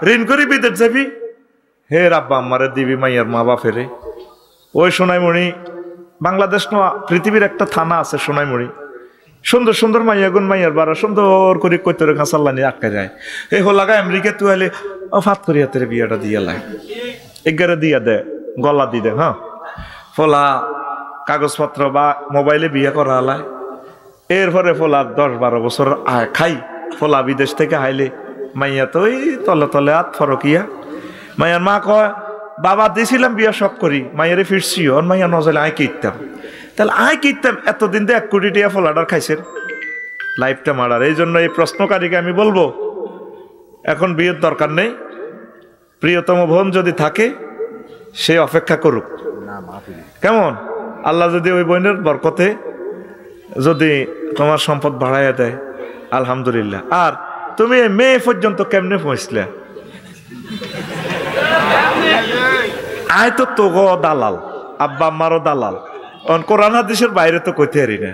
ঋণ করি বিদেশ যাবি, হে রাব্বা আমারে দিবি মাইয়ার মা বাপেরে। ওই সোনাইমণি বাংলাদেশ না পৃথিবীর একটা থানা আছে সোনাইমণি, সুন্দর সুন্দর মাইয়াগুন মাইয়ার বারা সুন্দর করে কৈতরে খাঁচাল্লানি আটকা যায়। এই হলাগা আমেরিকা তুই আলে ও ফাত করিয়া তোর বিয়াটা দিয়ে লাই এগারে দিয়া দে গলা দি দে। হ্যাঁ ফলা কাগজপত্র বা মোবাইলে বিয়ে করা হালায়। এরপরে ফলা 10-12 বছর খাই ফলা বিদেশ থেকে আইলে মাইয়া তো ওই তলে তলে হাত ফরকিয়া। মাইয়ার মা কয় বাবা দিয়েছিলাম বিয়া সব করি, মাইয়ারে ফিরছি ওর মাইয়া নজলে আয় কিনতাম। তাহলে আয় কিনতাম এতদিন তো 1 কোটি টাকা ফলাডার খাইছেন লাইফটা মারার। এই জন্য এই প্রশ্নকারীকে আমি বলবো এখন বিয়ের দরকার নেই। প্রিয়তম বোন যদি থাকে সে অপেক্ষা করুক, কেমন? আল্লাহ যদি ওই বোনের বরকতে যদি তোমার সম্পদ বাড়াইয়া দেয় আলহামদুলিল্লাহ। আর তুমি মেয়ে পর্যন্ত কেমনে পৌঁছলে? আয় তো তোগো দালাল, আব্বা আম্মারও দালাল। কোরআন হাদিসের বাইরে তো কইতে পারি না,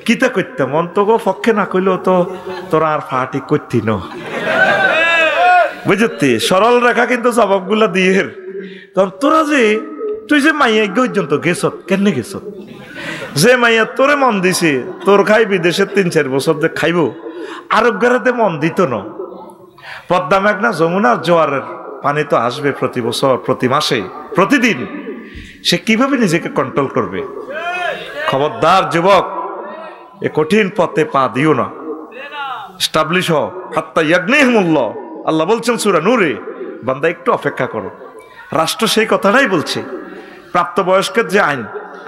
কিতা করতাম অন্তগো পক্ষে না কইলেও তো তোরা আর ফাটি করতি ন, বুঝতি? সরল রেখা কিন্তু জবাবগুলা দিয়ে তখন তোরা যে তুই যে মাইয়া পর্যন্ত গেছত কেন গেছত? যে মাইয়া তোরে মন দিছে তোর খাই বিদেশে 3-4 বছর যে খাইব আরোগ্যরাতে মন দিত না। পদ্মা মেঘনা যমুনার জোয়ারের পানি তো আসবে প্রতি বছর, প্রতি মাসে, প্রতিদিন। সে কিভাবে নিজেকে কন্ট্রোল করবে? খবরদার যুবক, এ কঠিন পথে পা দিও না। স্টাবলিশ হ হাত্তা ইয়াগনিহিমুল্লাহ। আল্লাহ বলছেন সূরা নূরে, বান্দা একটু অপেক্ষা করো। রাষ্ট্র সেই কথাটাই বলছে। প্রাপ্তবয়স্কের যে আইন,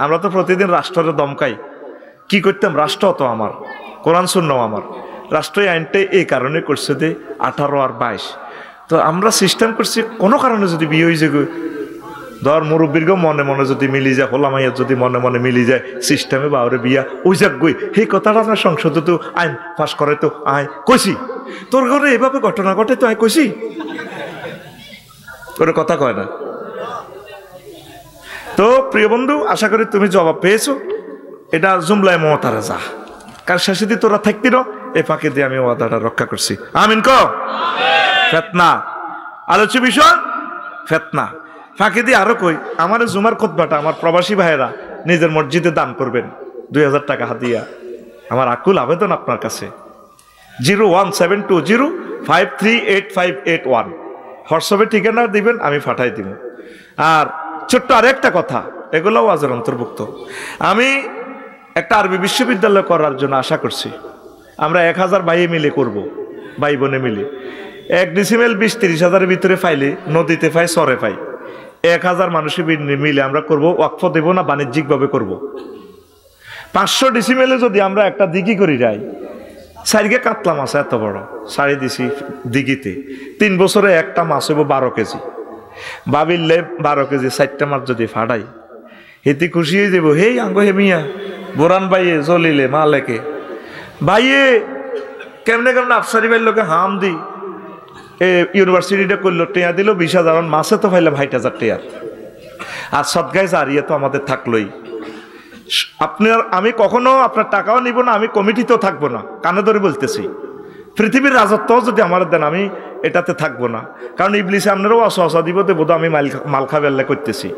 আমরা তো প্রতিদিন রাষ্ট্রের দমকাই। কি করতাম? রাষ্ট্র তো আমার, কোরআন সুন্নাহ আমার। রাষ্ট্র এই আইনটা এই কারণে করছে যে 18 আর 22। তো আমরা সিস্টেম করছি কোনো কারণে যদি বিয়ে হয়ে যায়, ধর মুরব্বীরকেও মনে মনে যদি মিলি যায়, হোলা মাইয়া যদি মনে মনে মিলি যায়, সিস্টেমে বাউরে বিয়া ওই যাক গই। সেই কথাটা আপনার সংসদে তো আইন পাশ করে তো আয় কইছি, তোর ঘরে এভাবে ঘটনা ঘটে তো আয় কইছি, ওরে কথা কয় না। তো প্রিয় বন্ধু, আশা করি তুমি জবাব পেয়েছো। এটা জুমলায় মমতারা যা কার শেষে দিয়ে তোরা থাকতি না, এই ফাঁকে দিয়ে আমি ওয়াদাটা রক্ষা করছি। আমিন ক। ফেতনা আলোচ্য বিষয় ফেতনা। ফাঁকে দিয়ে আরো কই, আমার জুমার খুতবাটা আমার প্রবাসী ভাইয়েরা নিজের মসজিদে দান করবেন 2000 টাকা হাদিয়া। আমার আকুল আবেদন আপনার কাছে 01720538581 হোয়াটসঅ্যাপে ঠিকানা দিবেন, আমি পাঠাই দিব। আর ছোট্ট আরেকটা কথা, এগুলো ওয়াজের অন্তর্ভুক্ত। আমি একটা আরবি বিশ্ববিদ্যালয় করার জন্য আশা করছি। আমরা 1000 ভাই মিলে করব, ভাই বোনে মিলে। 1 ডিসিমেল 20-30 হাজারের ভিতরে পাইলে নদীতে পাই, সরে পাই। 1000 মানুষের মিলে আমরা করব, ওয়াকফ দেব না, বাণিজ্যিকভাবে করব। 500 ডিসিমেলে যদি আমরা একটা দিঘি করি যাই, সাইডে কাতলা মাছ এত বড় সারি দিছি দিঘিতে, 3 বছরে একটা মাছ হইব 12 কেজি। ভাবিলে 12 কেজি 4টা মাছ যদি ফাটাই, হেতি খুশি হয়ে যাব। হেই আঙ্গ হে মিয়া বোরান ভাইয়ে জলিলে মালেকে ভাইয়ে কেমনে কেমনে আফসারি ভাইয়ের লোকে হাম দি ইউনিভার্সিটিটা করলো, টেয়া দিল 20,000, মাসে তো পাইলাম 60,000 টেয়ার। আর সদগায় জারিয়া তো আমাদের থাকলোই। আপনার আমি কখনো আপনার টাকাও নিব না, আমি কমিটিতেও থাকবো না, কানে ধরে বলতেছি। পৃথিবীর রাজত্বও যদি আমার দেন আমি এটাতে থাকবো না, কারণ ইবলিসে আপনারাও অসহসা দিব তো বোধ আমি মাল খাবেল্লা করতেছি।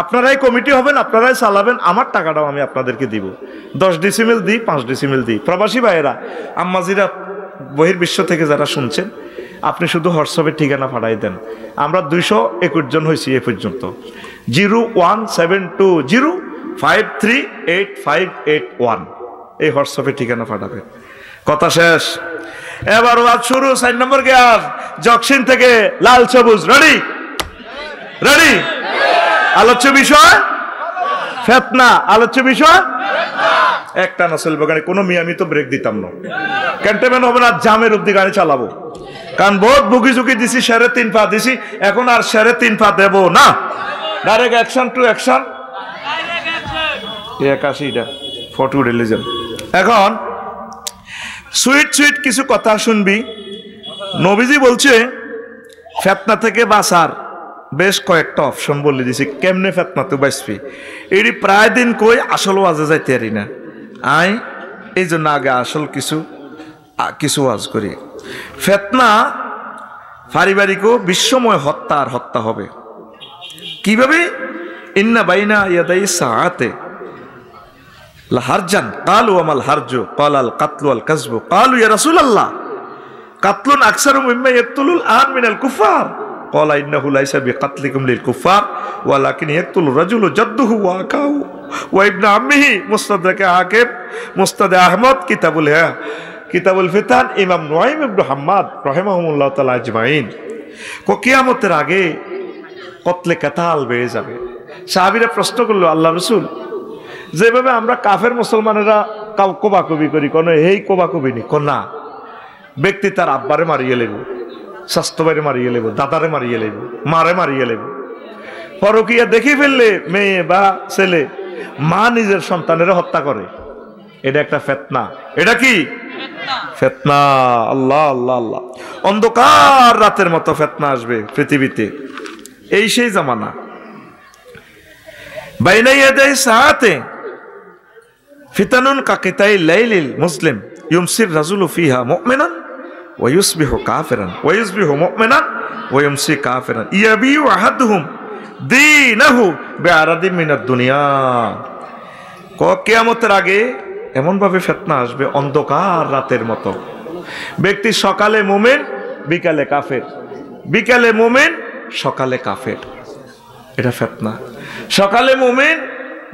আপনারাই কমিটি হবেন, আপনারাই চালাবেন, আমার টাকাটাও আমি আপনাদেরকে দিব। 10 ডিসিমেল দিই, 5 ডিসিমেল দিই। প্রবাসী ভাইয়েরা, আম্মাজিরা, বহির্বিশ্ব থেকে যারা শুনছেন, আপনি শুধু হোয়াটসঅ্যাপে ঠিকানা পাঠাই দেন। আমরা 221 জন হয়েছি এ পর্যন্ত। 01720538581 এই হোয়াটসঅ্যাপে ঠিকানা পাঠাবেন। কথা শেষ। এবার ওয়াজ শুরু। 4 নম্বর গ্যাস জকসিন থেকে লাল সবুজ। রেডি? রেডি? আলোচ্য বিষয় ফিতনা। আলোচ্য বিষয় একটা না চলবে গাড়ি, কোনো মিয়ামি তো ব্রেক দিতাম না, ক্যান্টনমেন্ট হবে না, জামের অব্দি গাড়ি চালাবো। কারণ বহুত বুকি ঝুঁকি দিছি, 3.5 পা দিছি, এখন আর 3.5 পা দেব না। Direct action to action. 81টা ফটো রিলিজন। এখন সুইট সুইট কিছু কথা শুনবি। নবীজি বলছে ফেতনা থেকে বাঁচার বেশ কয়েকটা অপশন বলে দিছি, কেমনে ফেতনা তো বাঁচবি। এটি প্রায় দিন কই, আসল ওয়াজে যাইতে পারি না আই, এই জন্য আগে আসল কিছু ওয়াজ করি। ফেতনা পারিবারিকও বিশ্বময় হত্যা আর হত্যা হবে। কিভাবে? ইন্না বাইনা ইয়াদাই সাআতে লাহারজান ক্বালু আমাল হারজু ক্বালাল কাতলু আল কাযবু ক্বালু ইয়া রাসূলুল্লাহ কাতলুন আকসারু মিম্মা ইয়াকতুলুল আন মিনাল কুফার ক্বালা ইন্নাহু লাইসা বিকাতলিকুম লিল কুফার ওয়ালাকিন ইয়াকতুলুর রাজুলু জাদ্দুহু ওয়া আকাহু ওয়া ইবনু আম্মিহি মুসনাদকে হাকিম মুসনাদে আহমদ কিতাবুল ফিতান ইমাম নুআইম ইবনে হাম্মাদ রাহিমাহুমুল্লাহ তাআলা আজমাইন। কিয়ামতের আগে কতলে কাতাল বেড়ে যাবে। সাহাবীরা প্রশ্ন করলো, আল্লাহ রাসূল, যেভাবে আমরা কাফের মুসলমানেরা কোবাকুবি করি, কোন এই কোবাকুবি নি কোন না, ব্যক্তি তার আব্বারে মারিয়ে লেব, স্বাস্থ্য ভাইরে মারিয়ে লেব, দাদারে মারিয়ে লেব, মারে মারিয়ে লেব। পরকীয়া দেখে ফেললে মেয়ে বা ছেলে মা নিজের সন্তানের হত্যা করে, এটা একটা ফিতনা। এটা কি ফিতনা? আল্লাহ আল্লাহ আল্লাহ। অন্ধকার রাতের মতো ফিতনা আসবে পৃথিবীতে। এই সেই জামানা। বাইনা ইয়াদাই সাআতে ফিতানুন কাকিতাই লাইলিল মুসলিম ইউমসির রাজুলু ফিহা মুমিনান ওয়া ইউসবিহু কাফিরান ওয়া ইউসবিহু মুমিনান ওয়া ইউমসি কাফিরান ইয়াবিউ আহাদুহুম দীনাহু বিআরাদিন মিনাদ দুনিয়া। কিয়ামতের আগে এমন ভাবে ফিতনা আসবে অন্ধকার রাতের মতো। ব্যক্তি সকালে মুমিন, বিকালে কাফের, বিকালে মুমিন, সকালে কাফের। এটা ফিতনা। সকালে মুমিন,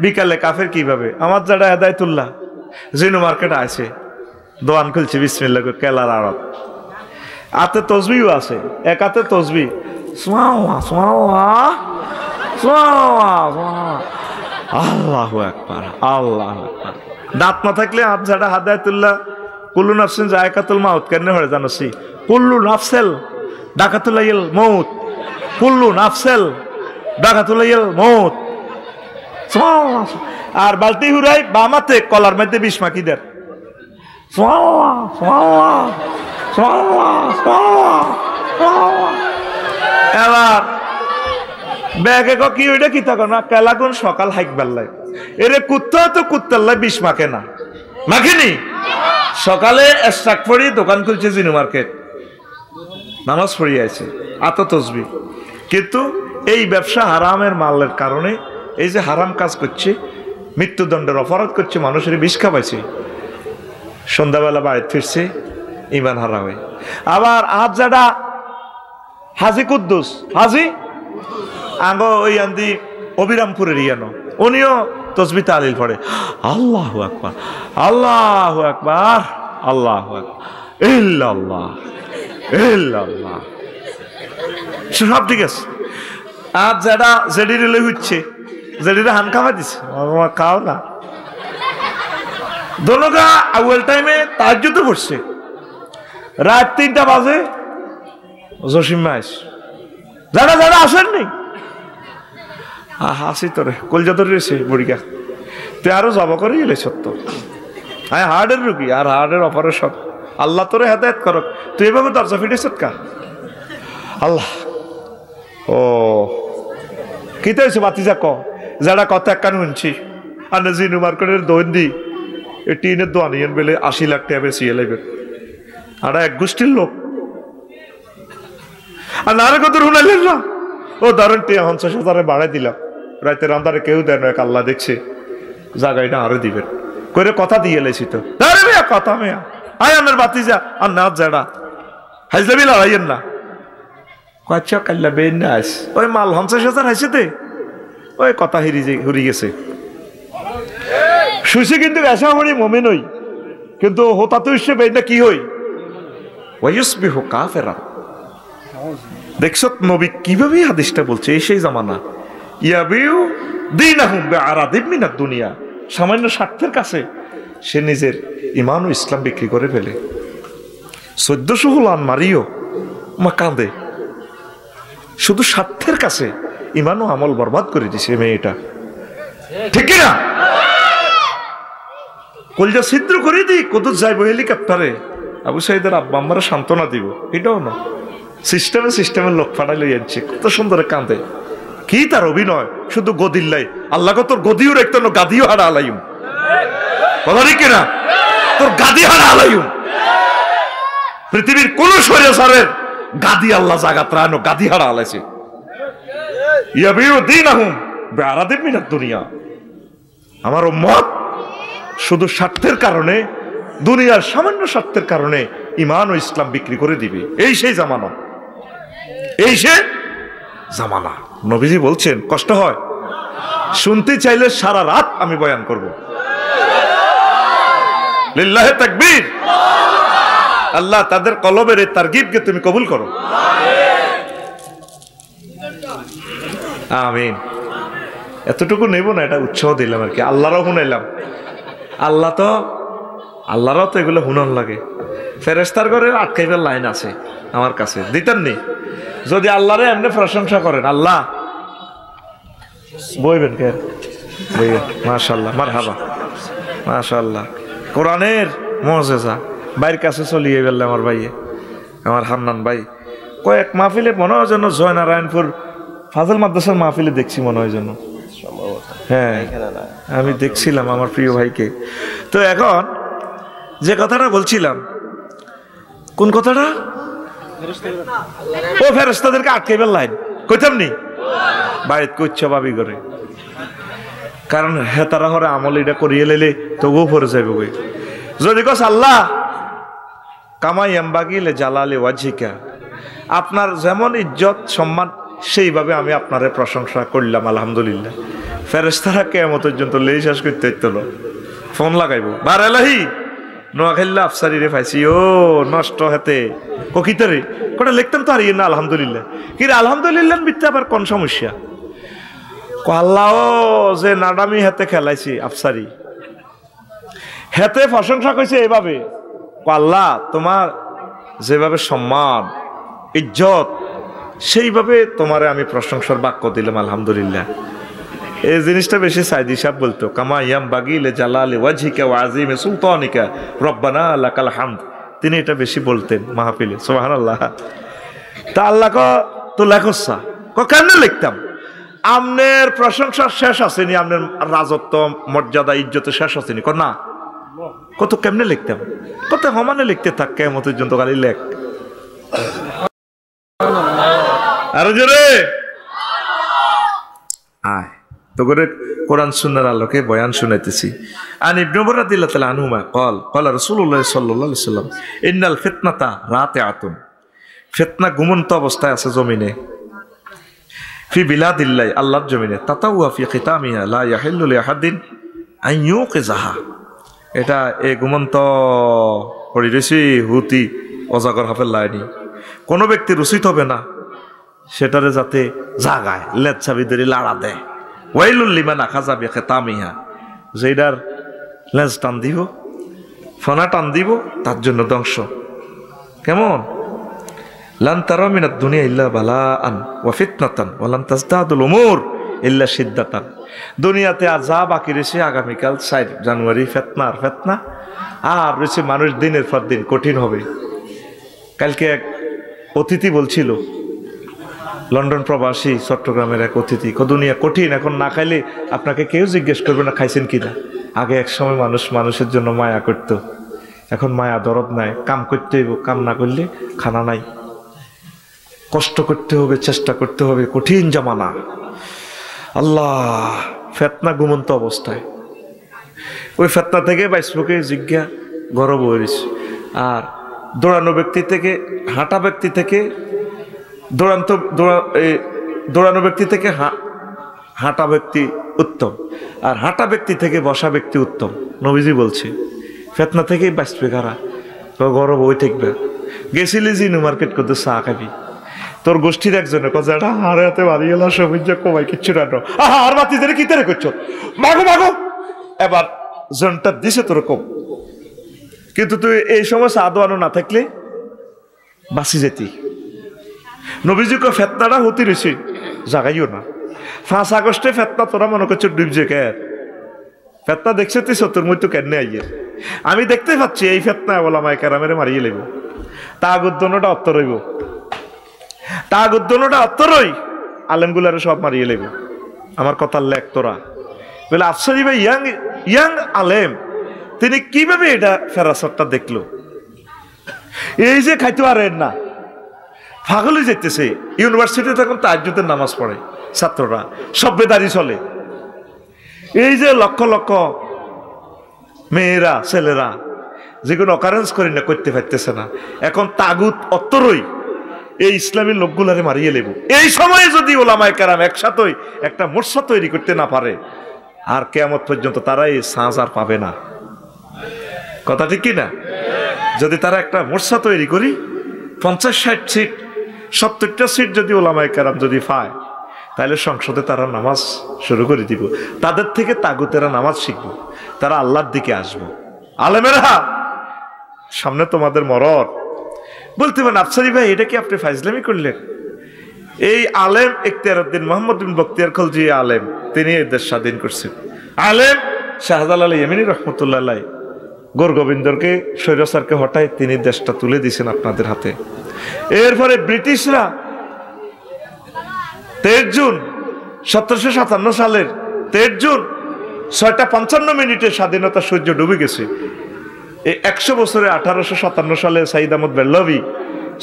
বিকালে কাফের। কিভাবে? আমার যারা হেদায়েতুল্লাহ জিনু মার্কেটে আছে, দোয়ান খুলছে বিসমিল্লাহ করে, কেলার আড়ত, হাতে তসবিও আছে, এক হাতে তসবি, আল্লাহু আকবার আল্লাহু আকবার। দাঁত না থাকলে হাত ঝাড়া হেদায়েতুল্লাহ কুল্লু নাফসিন যায়কাতুল মাউত কেন হয় জানোসি? কুল্লু নাফসেল ডাকাতুলাইল মউত, কুল্লু নাফসেল ডাকাতুলাইল মউত। আর বালতি হুরাই বামাতে কলার মধ্যে বিষ মাখি দেন। এবার ব্যাগে কি ওইটা কি থাকো না, কেলাগুন সকাল হাইক বেল্লাই এরে কুত্তা তো কুত্তাল্লাই বিষ মাখে না, মাখেনি। সকালে স্টাক পড়ি দোকান খুলছে জিনু মার্কেট, নামাজ পড়িয়ে আছে, আত তসবি। কিন্তু এই ব্যবসা হারামের মালের কারণে, এই যে হারাম কাজ করছে, মৃত্যুদণ্ডের অপরাধ করছে, মানুষের বিষ খাওয়াইছে, সন্ধ্যাবেলা বাড়িতে ফিরছে ইমান হারা হয়ে। আবার আজ যারা হাজি কুদ্দুস, হাজি আঙ্গ ওই আন্দি অবিরামপুরের ইয়ানো, উনিও তসবি তালিল পড়ে, আল্লাহু আকবার আল্লাহু আকবার আল্লাহু আকবার ইল্লাল্লাহ ইল্লাল্লাহ, সব ঠিক আছে। আর যারা জেডিরে হচ্ছে, জেডিরে হান খাওয়া দিছে, খাও না। দোনোগা আউয়াল টাইমে তাহাজ্জুদে পড়ছে, রাত 3টা বাজে জসিম মাস, যারা যারা আসেননি হাসি তোরে কলজা ধরে রয়েছে বুড়িকা, তুই আরো জব করে গেলে সত্য। হ্যাঁ, হার্টের রুগী আর হার্টের অপারেশন, আল্লাহ তোরে হেদায়েত করক। তুই এভাবে দরজা ফিটেছ কা আল্লাহ। ও কিতে হয়েছে বাতিজা ক, যারা কথা একখান শুনছি, আর না জিনু মার্কেটের দৈন্দি এই টিনের দোয়ান ইয়েন বেলে 80 লাখ টাকা বেশি এলাইবেন, আর এক গোষ্ঠীর লোক। আর নারে কত শুনাইলেন না, ও ধরেন 50,000 বাড়াই দিলাম, রাতের আন্ধারে কেউ দেন, এক আল্লাহ দেখছে, জায়গাটা আরো দিবেন করে কথা দিয়ে এলেছি। তো মেয়া কথা মেয়া আয় আমার বাতিজা আর না যারা হাইজলামি লড়াইয়েন না, আচ্ছা কাল্লা বেন না আস, ওই মাল 50,000 হাইছে দে, ওই কথা হরি গেছে শুইছে। কিন্তু এসা হরি মমিন হই, কিন্তু হোতা তো ইসে বেন না কি হই, ওয়াইসবিহু কাফেরা। দেখছো নবী কিভাবে হাদিসটা বলছে, এই সেই জামানা। ইয়াবিউ দীনাহুম বিআরাদিন মিনাদ দুনিয়া, সামান্য স্বার্থের কাছে সে নিজের ঈমান ও ইসলাম বিক্রি করে ফেলে। 1400 হুলান মারিও মা কাঁদে, শুধু স্বার্থের কাছে ঈমান ও আমল বরবাদ করে দিছে মেয়েটা, ঠিক না? কলজা ছিদ্র করে দিই, কত যাইব হেলিকপ্টারে, আবু সাইদের আব্বা আম্মারা সান্ত্বনা দিব, এটাও না। সিস্টেমের লোক ফাটাই লই যাচ্ছে, কত সুন্দর কাঁদে। কি তার অভিনয়, শুধু গদিল্লাই আল্লাহ তোর গদিও রাখতো না, গাদিও হারা আলাইম, কথা ঠিক না? তোর গাদি হারা আলাইম। পৃথিবীর কোন স্বৈরাচারের গাদি আল্লাহ জাগাত রানো গাদি হারা আলাইছে ইয়াবিউ দীনাহুম বিআরাদিন মিনাদ দুনিয়া। আমার উম্মত শুধু স্বার্থের কারণে, দুনিয়ার সামান্য স্বার্থের কারণে ঈমান ও ইসলাম বিক্রি করে দিবে। এই সেই জামানা, এই সে জামানা। নবীজি বলছেন কষ্ট হয়, শুনতে চাইলে সারা রাত আমি বয়ান করব। লিল্লাহি তাকবীর। আল্লাহ তাদের কলবের এই তারগিবকে তুমি কবুল করো, আমিন। এতটুকু নেব না, এটা উৎসাহ দিলাম আর কি। আল্লাহরও শুনাইলাম, আল্লাহরও তো এগুলো শুনন লাগে। ফেরেশতার ঘরে আটকাইবার লাইন আছে আমার কাছে, দিতেন নি যদি আল্লাহরে এমনি প্রশংসা করেন। আল্লাহ বইবেন কে? বইবেন। মাশাআল্লাহ, মারহাবা, মাশাআল্লাহ। কোরআনের মুজিজা বাইর কাছে চলিয়ে গেল আমার ভাইয়ে, আমার হান্নান ভাই। কয়েক মাহফিলে মনে হয় যেন জয়নারায়ণপুর ফাজল মাদ্রাসার মাহফিলে দেখছি মনে হয় যেন, হ্যাঁ আমি দেখছিলাম আমার প্রিয় ভাইকে। তো এখন যে কথাটা বলছিলাম, কোন কথাটা? ও ফেরেশতাদেরকে আটকাইবার লাইন কইতাম নি বাড়িতে কইছ ভাবি করে, কারণ হে তারা হরে আমল এটা করিয়ে লেলে তবুও পরে যাইব। যদি কস আল্লাহ কামাই এমবাগিলে জালালে ওয়াজিকা, আপনার যেমন ইজ্জত সম্মান সেইভাবে আমি আপনারে প্রশংসা করলাম আলহামদুলিল্লাহ। ফেরেশতারা কিয়ামত পর্যন্ত লেই শেষ করতে হইতলো, ফোন লাগাইব বার এলাহি নোয়াখাইল্লা আফসারি রে পাইছি ও নষ্ট হাতে ককিতারে কোটা লিখতাম তো হারিয়ে না আলহামদুলিল্লাহ। কি রে আলহামদুলিল্লাহ বিত্তে আবার কোন সমস্যা? আল্লাহ যে নাডামি হাতে খেলাইছি আফসারি হাতে প্রশংসা কইছে এইভাবে, আল্লাহ তোমার যেভাবে সম্মান ইজ্জত সেইভাবে তোমারে আমি প্রশংসার বাক্য দিলাম আলহামদুলিল্লাহ। এই জিনিসটা বেশি সাইদি সাহেব বলতো, কামা ইয়াম বাগিলে জালালি ওয়াজহিকা ওয়া আযীমি সুলতানিকা রব্বানা লাকাল হামদ। তিনি এটা বেশি বলতেন মাহফিলে, সুবহানাল্লাহ। তা আল্লাহ তো লেখসা কেমনে লিখতাম? আমনের প্রশংসা শেষ আসেনি, আমনের রাজত্ব মর্যাদা ইজ্জতে শেষ আসেনি না, কত কেমনে লিখতাম, কত সমানে লিখতে থাক কিয়ামত পর্যন্ত খালি লেখ। আরো জোরে আয় তো করে কোরআন সুন্নাহর আলোকে বয়ান শুনাইতেছি। আন ইবনে উমর রাদিয়াল্লাহু তাআলা আনহুমা ক্বালা রাসূলুল্লাহ সাল্লাল্লাহু আলাইহি ওয়াসাল্লাম ইন্নাল ফিতনাতা রাতিআতুন, ফিতনা ঘুমন্ত অবস্থায় আছে জমিনে, ফি বিলাদিল্লাহ আল্লাহর জমিনে, তাতাওয়া ফি খিতামিহা লা ইয়াহিল্লু লিআহাদিন আন ইউকিযাহা। এটা এই ঘুমন্ত পড়ি রয়েছি হুতি অজাগর হাফের লাইনি, কোনো ব্যক্তির উচিত হবে না সেটারে যাতে জাগায় লেচ্ছাবি ধরে লাড়া দেয়। ওয়াইলুল লিমান আখাযা বিখিতামিহা, যেটার লেজ টান দিব ফনা টান দিব তার জন্য ধ্বংস। কেমন? লান তারা মিনাদ দুনিয়া ইল্লা বালাআন ওয়া ফিতনাতান ওয়া লান তাজদাদুল উমুর ইল্লা শিদ্দাতান। দুনিয়াতে আর যা বাকি রয়েছে আগামীকাল 4 জানুয়ারি ফিতনা আর ফিতনা, আর রয়েছে মানুষ দিনের পর দিন কঠিন হবে। কালকে এক অতিথি বলছিল, লন্ডন প্রবাসী চট্টগ্রামের এক অতিথি, দুনিয়া কঠিন, এখন না খাইলে আপনাকে কেউ জিজ্ঞেস করবে না খাইছেন কিনা। আগে এক সময় মানুষ মানুষের জন্য মায়া করত, এখন মায়া দরদ নাই, কাম করতে হইব, কাম না করলে খানা নাই, কষ্ট করতে হবে, চেষ্টা করতে হবে, কঠিন জামানা। আল্লাহ ফেতনা ঘুমন্ত অবস্থায়, ওই ফেতনা থেকে বাইশকে জিজ্ঞা গরব হয়েছে। আর দৌড়ানো ব্যক্তি থেকে হাঁটা ব্যক্তি থেকে দৌড়ানো ব্যক্তি থেকে হাঁটা ব্যক্তি উত্তম, আর হাঁটা ব্যক্তি থেকে বসা ব্যক্তি উত্তম। নবীজি বলছে ফেতনা থেকেই বাঁচবে কারা, গরব ওই থাকবে। গেছিলি জিনু মার্কেট করতে চা খাবি, তোর গোষ্ঠীর একজনের কথা এটা হারে হাতে বাড়ি গেল সবুজ কমাই কিচ্ছু রানো আর বাতি ধরে কি তারে করছো মাগো মাগো, এবার জনটা দিছে তোর কম, কিন্তু তুই এই সময় চা দোয়ানো না থাকলে বাঁচি যেতি। নবীজি কো ফেতনাটা হতে রয়েছে জাগাইও না। 5 আগস্টে ফেতনা তোরা মনে করছো ডুবছে কে? ফেতনা দেখছে তুই তোর মধ্যে কেন আইয়ে? আমি দেখতে পাচ্ছি এই ফেতনা ওলামায়ে কেরামেরে মারিয়ে লেব, তাগুদ্দনটা অত্তর হইব, তাগুদ্দনটা অত্তরই আলেমগুলারে সব মারিয়ে লেব। আমার কথার লেখ তোরা বলে আফসারি ভাই ইয়াং আলেম, তিনি কিভাবে এটা ফেরাসতটা দেখলো? এই যে খাইতে পারেন না, পাগলই যেতেছে। ইউনিভার্সিটি তখন তাহাজ্জুদের নামাজ পড়ে ছাত্ররা, সভ্যদারি চলে। এই যে লক্ষ লক্ষ মেয়েরা ছেলেরা যেগুলো অকারেন্স করি না, করতে পারতেছে না, এখন তাগুত অত্তরই এই ইসলামী লোকগুলারে মারিয়ে লেব। এই সময়ে যদি ওলামায়ে কেরাম একসাথে একটা মোর্চা তৈরি করতে না পারে, আর কিয়ামত পর্যন্ত তারা এই সাজ আর পাবে না। কথা ঠিক কি না? যদি তারা একটা মোর্চা তৈরি করি, 50-60 সিট, 70টা সিট যদি ওলামায়ে কেরাম যদি পায়, তাহলে সংসদে তারা নামাজ শুরু করে দিব। তাদের থেকে তাগুতেরা নামাজ শিখবো, তারা আল্লাহর দিকে আসবো। আলেমেরা সামনে তোমাদের মরণ। বলতে পারেন আফসারি ভাই এটা কি আপনি ফাইজলামি করলেন? এই আলেম ইখতিয়ারউদ্দিন মোহাম্মদ বিন বখতিয়ার খলজি আলেম, তিনি এই দেশ স্বাধীন করছেন। আলেম শাহজালাল ইয়েমেনি রহমতুল্লাহ আলাইহি গোরগোবিন্দরকে স্বৈরাচারকে হটায় তিনি দেশটা তুলে দিয়েছেন আপনাদের হাতে। এরপরে ব্রিটিশরা 23 জুন 1757 সালের 23 জুন 6:55 স্বাধীনতা সূর্য ডুবে গেছে। এই 100 বছরে 1857 সালে সাইদ আহমদ বেল্লভী,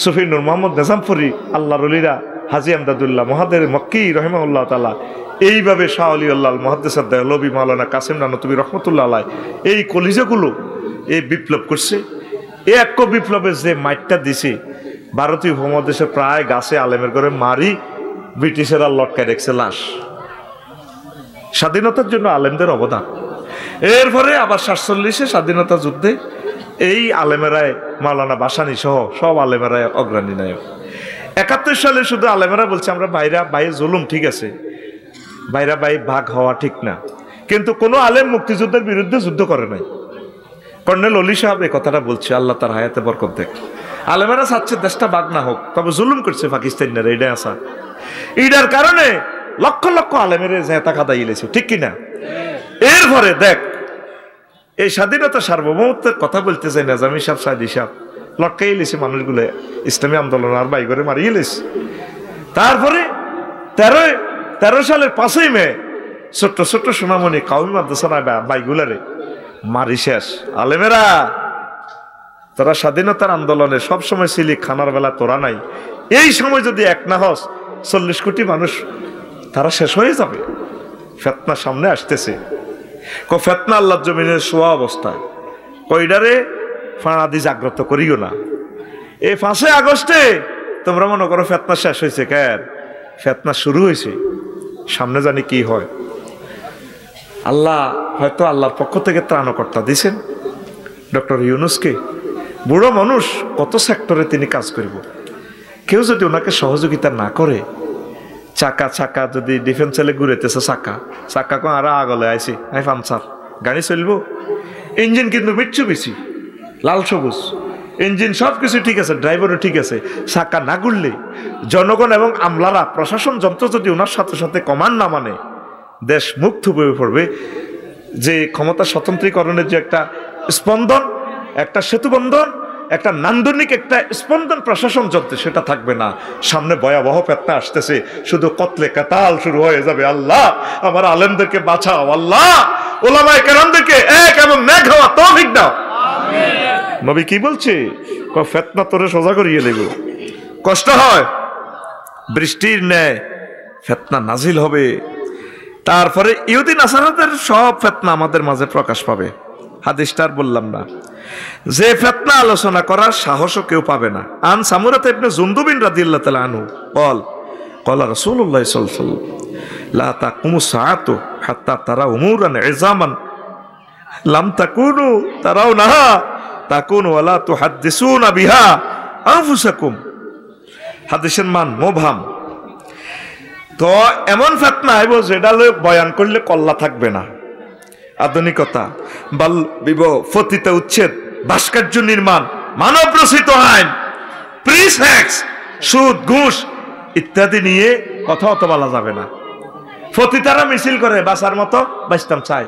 সুফি নূর মোহাম্মদ নিজামপুরি, আল্লাহর ওলিরা, হাজী আমদাদুল্লাহ মহাদের মক্কি রহিমাহুল্লাহ তাআলা, এইভাবে শাহ আলিউল্লাহ মুহাদ্দিস দেহলভী, মাওলানা কাসেম নানতুবি রহমতুল্লাহ আলাইহি, এই কলিজাগুলো এই বিপ্লব করছে। এই এক বিপ্লবের যে মাইটটা দিছে, ভারতীয় উপমহাদেশে প্রায় গাছে আলেমের ঘরে মারি ব্রিটিশেরা লটকায় রেখেছে লাশ। স্বাধীনতার জন্য আলেমদের অবদান। এরপরে আবার 47-এ স্বাধীনতা যুদ্ধে এই আলেমেরায়, মাওলানা ভাসানী সহ সব আলেমেরায় অগ্রণী নায়ক। 71 সালে শুধু আলেমেরা বলছে আমরা বাইরে জুলুম ঠিক আছে, বাইরা ভাগ হওয়া ঠিক না, কিন্তু কোনো আলেম মুক্তিযুদ্ধের বিরুদ্ধে যুদ্ধ করে নাই। কর্নেল অলি সাহেব এই কথাটা বলছে, আল্লাহ তার হায়াতে বরকত দেখ। আলেমেরা চাচ্ছে দেশটা ভাগ না হোক, তবে জুলুম করছে পাকিস্তানিরা, এইটাই আসা। এইটার কারণে লক্ষ লক্ষ আলেমের জেতা খাদা ইলেছে, ঠিক কিনা? এরপরে দেখ, এই স্বাধীনতা সার্বভৌমত্বের কথা বলতে চাই না, জামি সাহেব সাইদি সাহেব লটকাই ইলেছে মানুষগুলো, ইসলামী আন্দোলন আর বাই করে মারিয়ে ইলেছে। তারপরে 13 সালের 5ই মে ছোট্ট ছোট্ট সোনামণি কাউমি মাদ্রাসা বাইগুলারে মারি শেষ। আলেমেরা তোরা স্বাধীনতার আন্দোলনে সবসময় ছিলি, খানার বেলা তোরা নাই। এই সময় যদি এক না হস, 40 কোটি মানুষ তারা শেষ হয়ে যাবে। ফেতনা সামনে আসতেছে, ফেতনা আল্লাহর জমিনের শোয়া অবস্থায়, কইডারে ফাঁড়াদি জাগ্রত করিও না। এই 5 আগস্টে তোমরা মনে করো ফেতনা শেষ হয়েছে, কেন? ফেতনা শুরু হয়েছে, সামনে জানি কি হয়। আল্লাহ হয়তো আল্লাহর পক্ষ থেকে ত্রাণকর্তা দিয়েছেন ডক্টর ইউনূসকে। বুড়ো মানুষ, কত সেক্টরে তিনি কাজ করব। কেউ যদি ওনাকে সহযোগিতা না করে, চাকা যদি ডিফেন্স এলে ঘুরেতেছে, চাকা কো আর আগলে আইসি আই পাঞ্চার, গাড়ি চলবো। ইঞ্জিন কিন্তু বেশি লাল সবুজ ইঞ্জিন, সব কিছু ঠিক আছে, ড্রাইভারও ঠিক আছে, চাকা না ঘুরলে জনগণ এবং আমলারা, প্রশাসন যন্ত্র যদি ওনার সাথে সাথে কমান্ড না মানে, দেশ মুক্ত হয়ে পড়বে। যে ক্ষমতা স্বতন্ত্রীকরণের যে একটা স্পন্দন, একটা সেতুবন্ধন, একটা নান্দনিক একটা স্পন্দন প্রশাসন যন্ত্রে, সেটা থাকবে না। সামনে ভয়াবহ ফেতনা আসতেছে, শুধু কতলে কাতাল শুরু হয়ে যাবে। আল্লাহ আমার আলেমদেরকে বাঁচাও, আল্লাহ ওলামায়ে কেরামদেরকে এক এবং নেক হওয়া তৌফিক দাও। নবী কি বলছে? ফেতনা তোরে সোজা করিয়ে দেব। কষ্ট হয়, বৃষ্টির ন্যায় ফেতনা নাজিল হবে। তারপরে ইহুদি নাসারাদের সব ফেতনা আমাদের মাঝে প্রকাশ পাবে। হাদিসটার বললাম না, যে ফেতনা আলোচনা করার সাহসও কেউ পাবে না। আন সামুরাত ইবনে জুনদুবিন রাদিয়াল্লাহু তাআলা আনহু ক্বালা রাসূলুল্লাহ সাল্লাল্লাহু আলাইহি ওয়াসাল্লাম লা তাকুমু সাআতু হাত্তা তারা উমুরান ইজামান লাম তাকুনু তারাউনাহা তাকুনু ওয়ালা তুহাদ্দিসুনা বিহা আনফুসাকুম। হাদিসের মান মুবহাম। তো এমন ফেতনা আইব যেটা বয়ান করলে কল্লা থাকবে না। আধুনিকতা, বাল বিবাহ, ফতিতা উচ্ছেদ, ভাস্কর্য নির্মাণ, মানব রচিত আইন, প্রিসেক্স, সুদ, ঘুষ ইত্যাদি নিয়ে কথা অত বলা যাবে না। ফতিতারা মিছিল করে বাঁচার মতো বাঁচতাম চাই।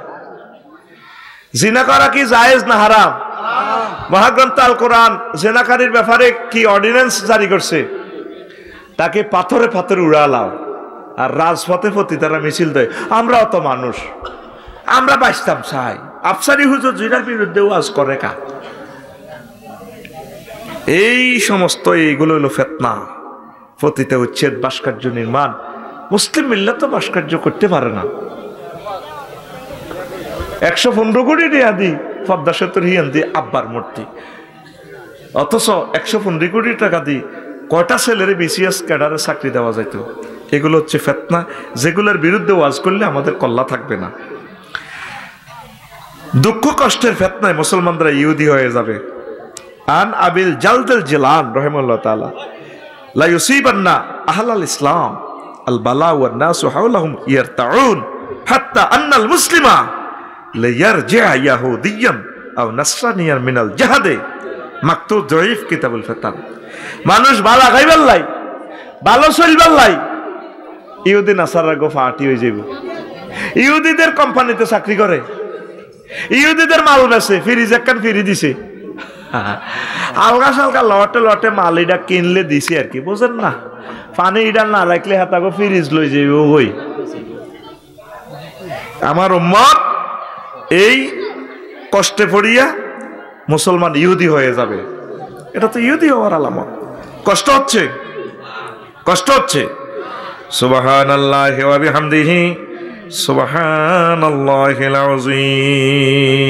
জিনা করা কি জায়েজ না হারাম? মহাগ্রন্থ আল কোরআন জেনাকারীর ব্যাপারে কি অর্ডিন্যান্স জারি করছে? তাকে পাথরে পাথরে উড়ালাও। আর রাজপথে পতিতারা মিছিল দেয়, আমরা অত মানুষ, আমরা বাঁচতাম চাই। আফসারি হুজুর জিনার বিরুদ্ধে ওয়াজ করে কা? এই সমস্ত এইগুলো হলো ফেতনা। পতিতা উচ্ছেদ, ভাস্কর্য নির্মাণ। মুসলিম মিল্লাত তো ভাস্কর্য করতে পারে না। 115 কোটি টাকা দি পদ্মা সেতুর হিয়ান দি আব্বার মূর্তি, অথচ 115 কোটি টাকা দি কয়টা ছেলের বিসিএস ক্যাডারে চাকরি দেওয়া যাইত। এগুলো হচ্ছে ফিতনা, যেগুলোর বিরুদ্ধে ওয়াজ করলে আমাদের কল্লা থাকবে না। দুঃখ কষ্টের ফিতনায় মুসলমানরা ইহুদি হয়ে যাবে। আন আবিল জালদাল জিলান রাহিমাহুল্লাহ তাআলা লা ইউসিবান্না আহলাল ইসলাম আল বালা ওয়ান নাসু হাওলাহুম ইয়ারতাউন হাত্তা আন্নাল মুসলিমা লা ইয়ারজিআ ইয়াহুদিয়ান আও নাসরানিয়ান মিনাল জাহাদে মাকতুব জয়ীফ কিতাবুল ফিতান। মানুষ বালা খাইবার লাই, ভালো চলবার লাই ইহুদি নাসারা গো ফাটি হয়ে যাইব। ইহুদিদের কোম্পানিতে চাকরি করে, ইহুদিদের মাল বেচে, ফ্রিজ একখান ফ্রি দিছে, আলগা সালগা লটে লটে মাল এটা কিনলে দিছে আর কি, বুঝেন না? পানি এটা না রাখলে হাতাগো ফ্রিজ লই যাইব। ওই আমার উম্মত এই কষ্টে পড়িয়া মুসলমান ইহুদি হয়ে যাবে। এটা তো ইহুদি হওয়ার আলামত। কষ্ট হচ্ছে, কষ্ট হচ্ছে। সুবহানাল্লাহি ওয়া বিহামদিহি সুবহানাল্লাহিল আযীম।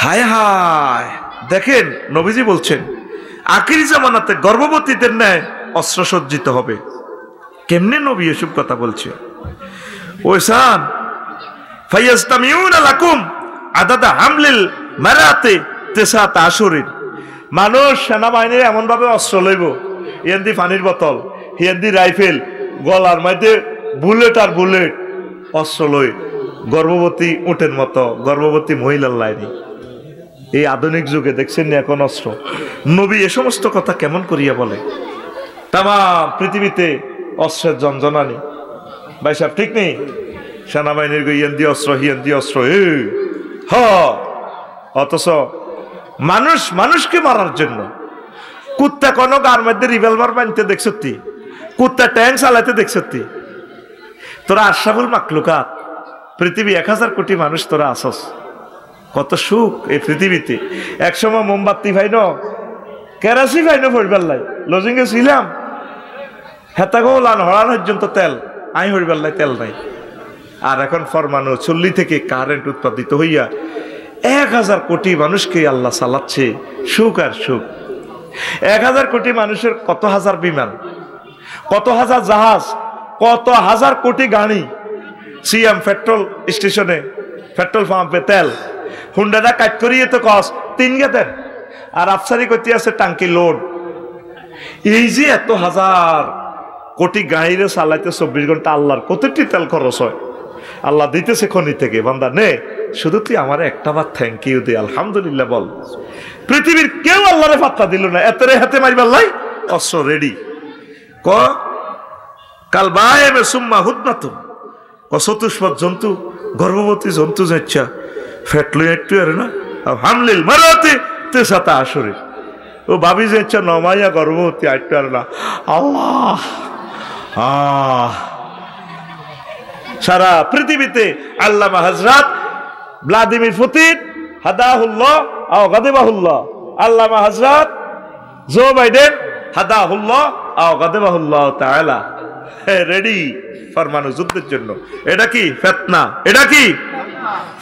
হায় হায়, দেখেন নবীজি বলছেন আখির জামানাতে গর্ভবতীদের ন্যায় অস্ত্র সজ্জিত হবে। কেমনে নবী এসব কথা বলছে? ওইসান ফায়াস্তামিউনা লাকুম আদাদা হামলিল মারাতে তেসাত আশুরিন। মানুষ সেনাবাহিনীর এমন ভাবে অস্ত্র লইব, হিয়ান্দি পানির বোতল, হিয়ান্দি রাইফেল, গলার মধ্যে বুলেট আর বুলেট অস্ত্র লই গর্ভবতী উটের মতো, গর্ভবতী মহিলার লাইনি। এই আধুনিক যুগে দেখছেন না এখন অস্ত্র। নবী এ সমস্ত কথা কেমন করিয়া বলে? তাম পৃথিবীতে অস্ত্রের জঞ্জনানি ভাই সাহেব, ঠিক নেই? সেনাবাহিনীর ইয়ান্দি অস্ত্র, হিয়ান্দি অস্ত্র, অথচ মানুষ মানুষকে মারার জন্য। কুত্তা কোন গার মধ্যে রিভলভার বানতে দেখছতি? কুত্তা ট্যাঙ্ক চালাইতে দেখছতি? তোরা আশরাফুল মাখলুকাত, পৃথিবী 1000 কোটি মানুষ তোরা আসস। কত সুখ এই পৃথিবীতে। একসময় মোমবাতি ভাইন, কেরাসি ভাইন হরিবার লাই লজিংয়ে ছিলাম, হেতাগো লান হরান পর্যন্ত তেল, আই হরিবার লাই তেল নাই। আর এখন ফরমানো চল্লি থেকে কারেন্ট উৎপাদিত হইয়া 1000 কোটি মানুষকে আল্লাহ চালাচ্ছে। সুখ আর সুখ। 1000 কোটি মানুষের কত হাজার বিমান, কত হাজার জাহাজ, কত হাজার কোটি গাড়ি, সিএম পেট্রোল স্টেশনে, পেট্রোল পাম্পে তেল, হুন্ডাটা কাট করিয়ে তো কস 3 গেতেন, আর আফসারি করতে আছে টাঙ্কি লোড। এই যে এত হাজার কোটি গাড়িরে চালাইতে 24 ঘন্টা আল্লাহর কতটি তেল খরচ হয়। আল্লাহ দিতেছে খনি থেকে, বান্দা নে, শুধু তুই আমার একটা বার থ্যাংক ইউ দে, আলহামদুলিল্লাহ বল। পৃথিবীর কেউ আল্লাহরে পাত্তা দিল না, এতরে হাতে মারিবার লাই অস্ত্র রেডি। ক কাল বায়ে সুম্মা হুদনাতুম, ক চতুষ্পদ জন্তু, গর্ভবতী জন্তু যাচ্ছা ফেটলো একটু আর না হামলিল মারাতে তেসাতা আসরে। ও ভাবি যাচ্ছা নমাইয়া গর্ভবতী একটু আর না। আল্লাহ সারা পৃথিবীতে আল্লামা হযরত ভ্লাদিমির পুতিন হাদাহুল্লাহ আও গাদিবাহুল্লাহ, আল্লামা হযরত জো বাইডেন হাদাহুল্লাহ আও গাদিবাহুল্লাহ তাআলা রেডি ফরমানো যুদ্ধের জন্য। এটা কি ফিতনা? এটা কি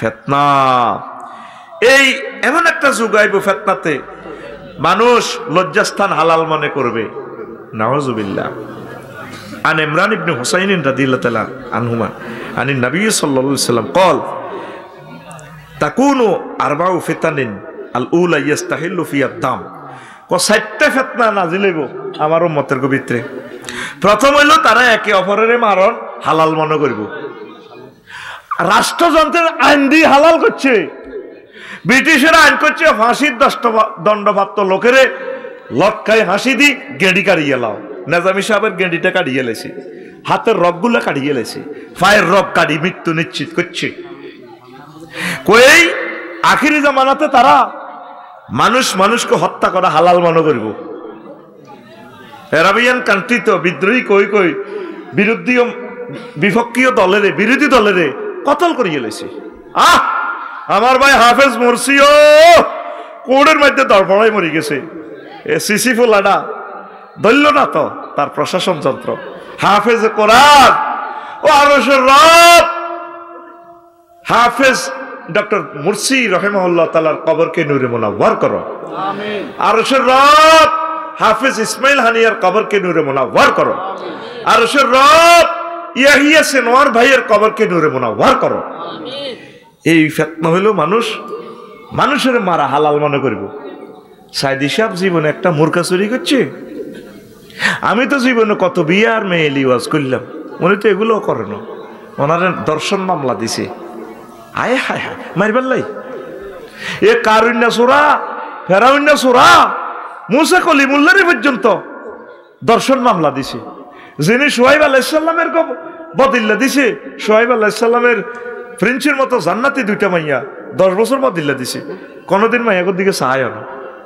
ফিতনা? এই এমন একটা যুগ আইব ফিতনাতে মানুষ লজ্জাস্থান হালাল মনে করবে। নাউযুবিল্লাহ। عن عمران بن حسين رضي الله تعالى عنهما عن النبي صلى الله عليه وسلم قال تكون 4 فتن الاولى يستحل فيها الدم। কো 7টা ফিতনা নাজিল হইব আমার উম্মতের ভিতরে। প্রথম হইল তারা একে অপরের মারণ হালাল মনে করব। রাষ্ট্রযন্ত্রের আইন দিয়ে হালাল করছে। ব্রিটিশের আইন করছে ফাঁসির দণ্ডপ্রাপ্ত লোকেরে লটকাই হাসি দি গেঁড়ি কাড়িয়ে লাও। নেজামি সাহেবের গেঁড়িটা কাটিয়ে লেছে, হাতের রগগুলো কাটিয়ে লেছে, পায়ের রগ কাটি মৃত্যু নিশ্চিত করছে। কই আখিরি জামানাতে তারা মানুষ মানুষকে হত্যা করা হালাল মনে করব। আরাবিয়ান কান্ট্রি তো বিদ্রোহী কই কই বিপক্ষীয় দলের বিরোধী দলের কতল করিয়ে লেছে। আমার ভাই হাফেজ মুরসিও কোড়ের মধ্যে দরপড়াই মরি গেছে। এ সিসি ফুলাডা ধরল না তো তার প্রশাসন যন্ত্র। হাফেজ কোরআন ও আরশের রব হাফেজ ডক্টর মুরসি রহিমাহুল্লাহ তাআলার কবরকে নূরে মুনাওয়ার করো। আমিন। আরশের রব হাফেজ ইসমাইল হানিয়ার কবরকে নূরে মুনাওয়ার করো। আরশের রব ইয়াহিয়া সিনওয়ার ভাইয়ের কবরকে নূরে মুনাওয়ার করো। আমিন। এই ফিতনা হলো মানুষের মারা হালাল মনে করব। সাইদি সাহেব জীবনে একটা মূর্খা চুরি করছে। আমি তো জীবনে কত বিয়ে আর মেয়ে লিওয়াজ করলাম, উনি তো এগুলো করে না। ওনার দর্শন মামলা দিছে। আয় হায় হায় মারবার লাই এ কারুন্যা সোরা ফেরাউন্যা সোরা মুসা কলিমুল্লাহ পর্যন্ত দর্শন মামলা দিছে। যিনি সোহাইব আলাইহিস সালামের বদিল্লা দিছে, সোহাইব আলাইহিস সালামের ফ্রেঞ্চের মতো জান্নাতি দুইটা মাইয়া 10 বছর বদিল্লা দিছে। কোনোদিন মাইয়ার দিকে চায় না,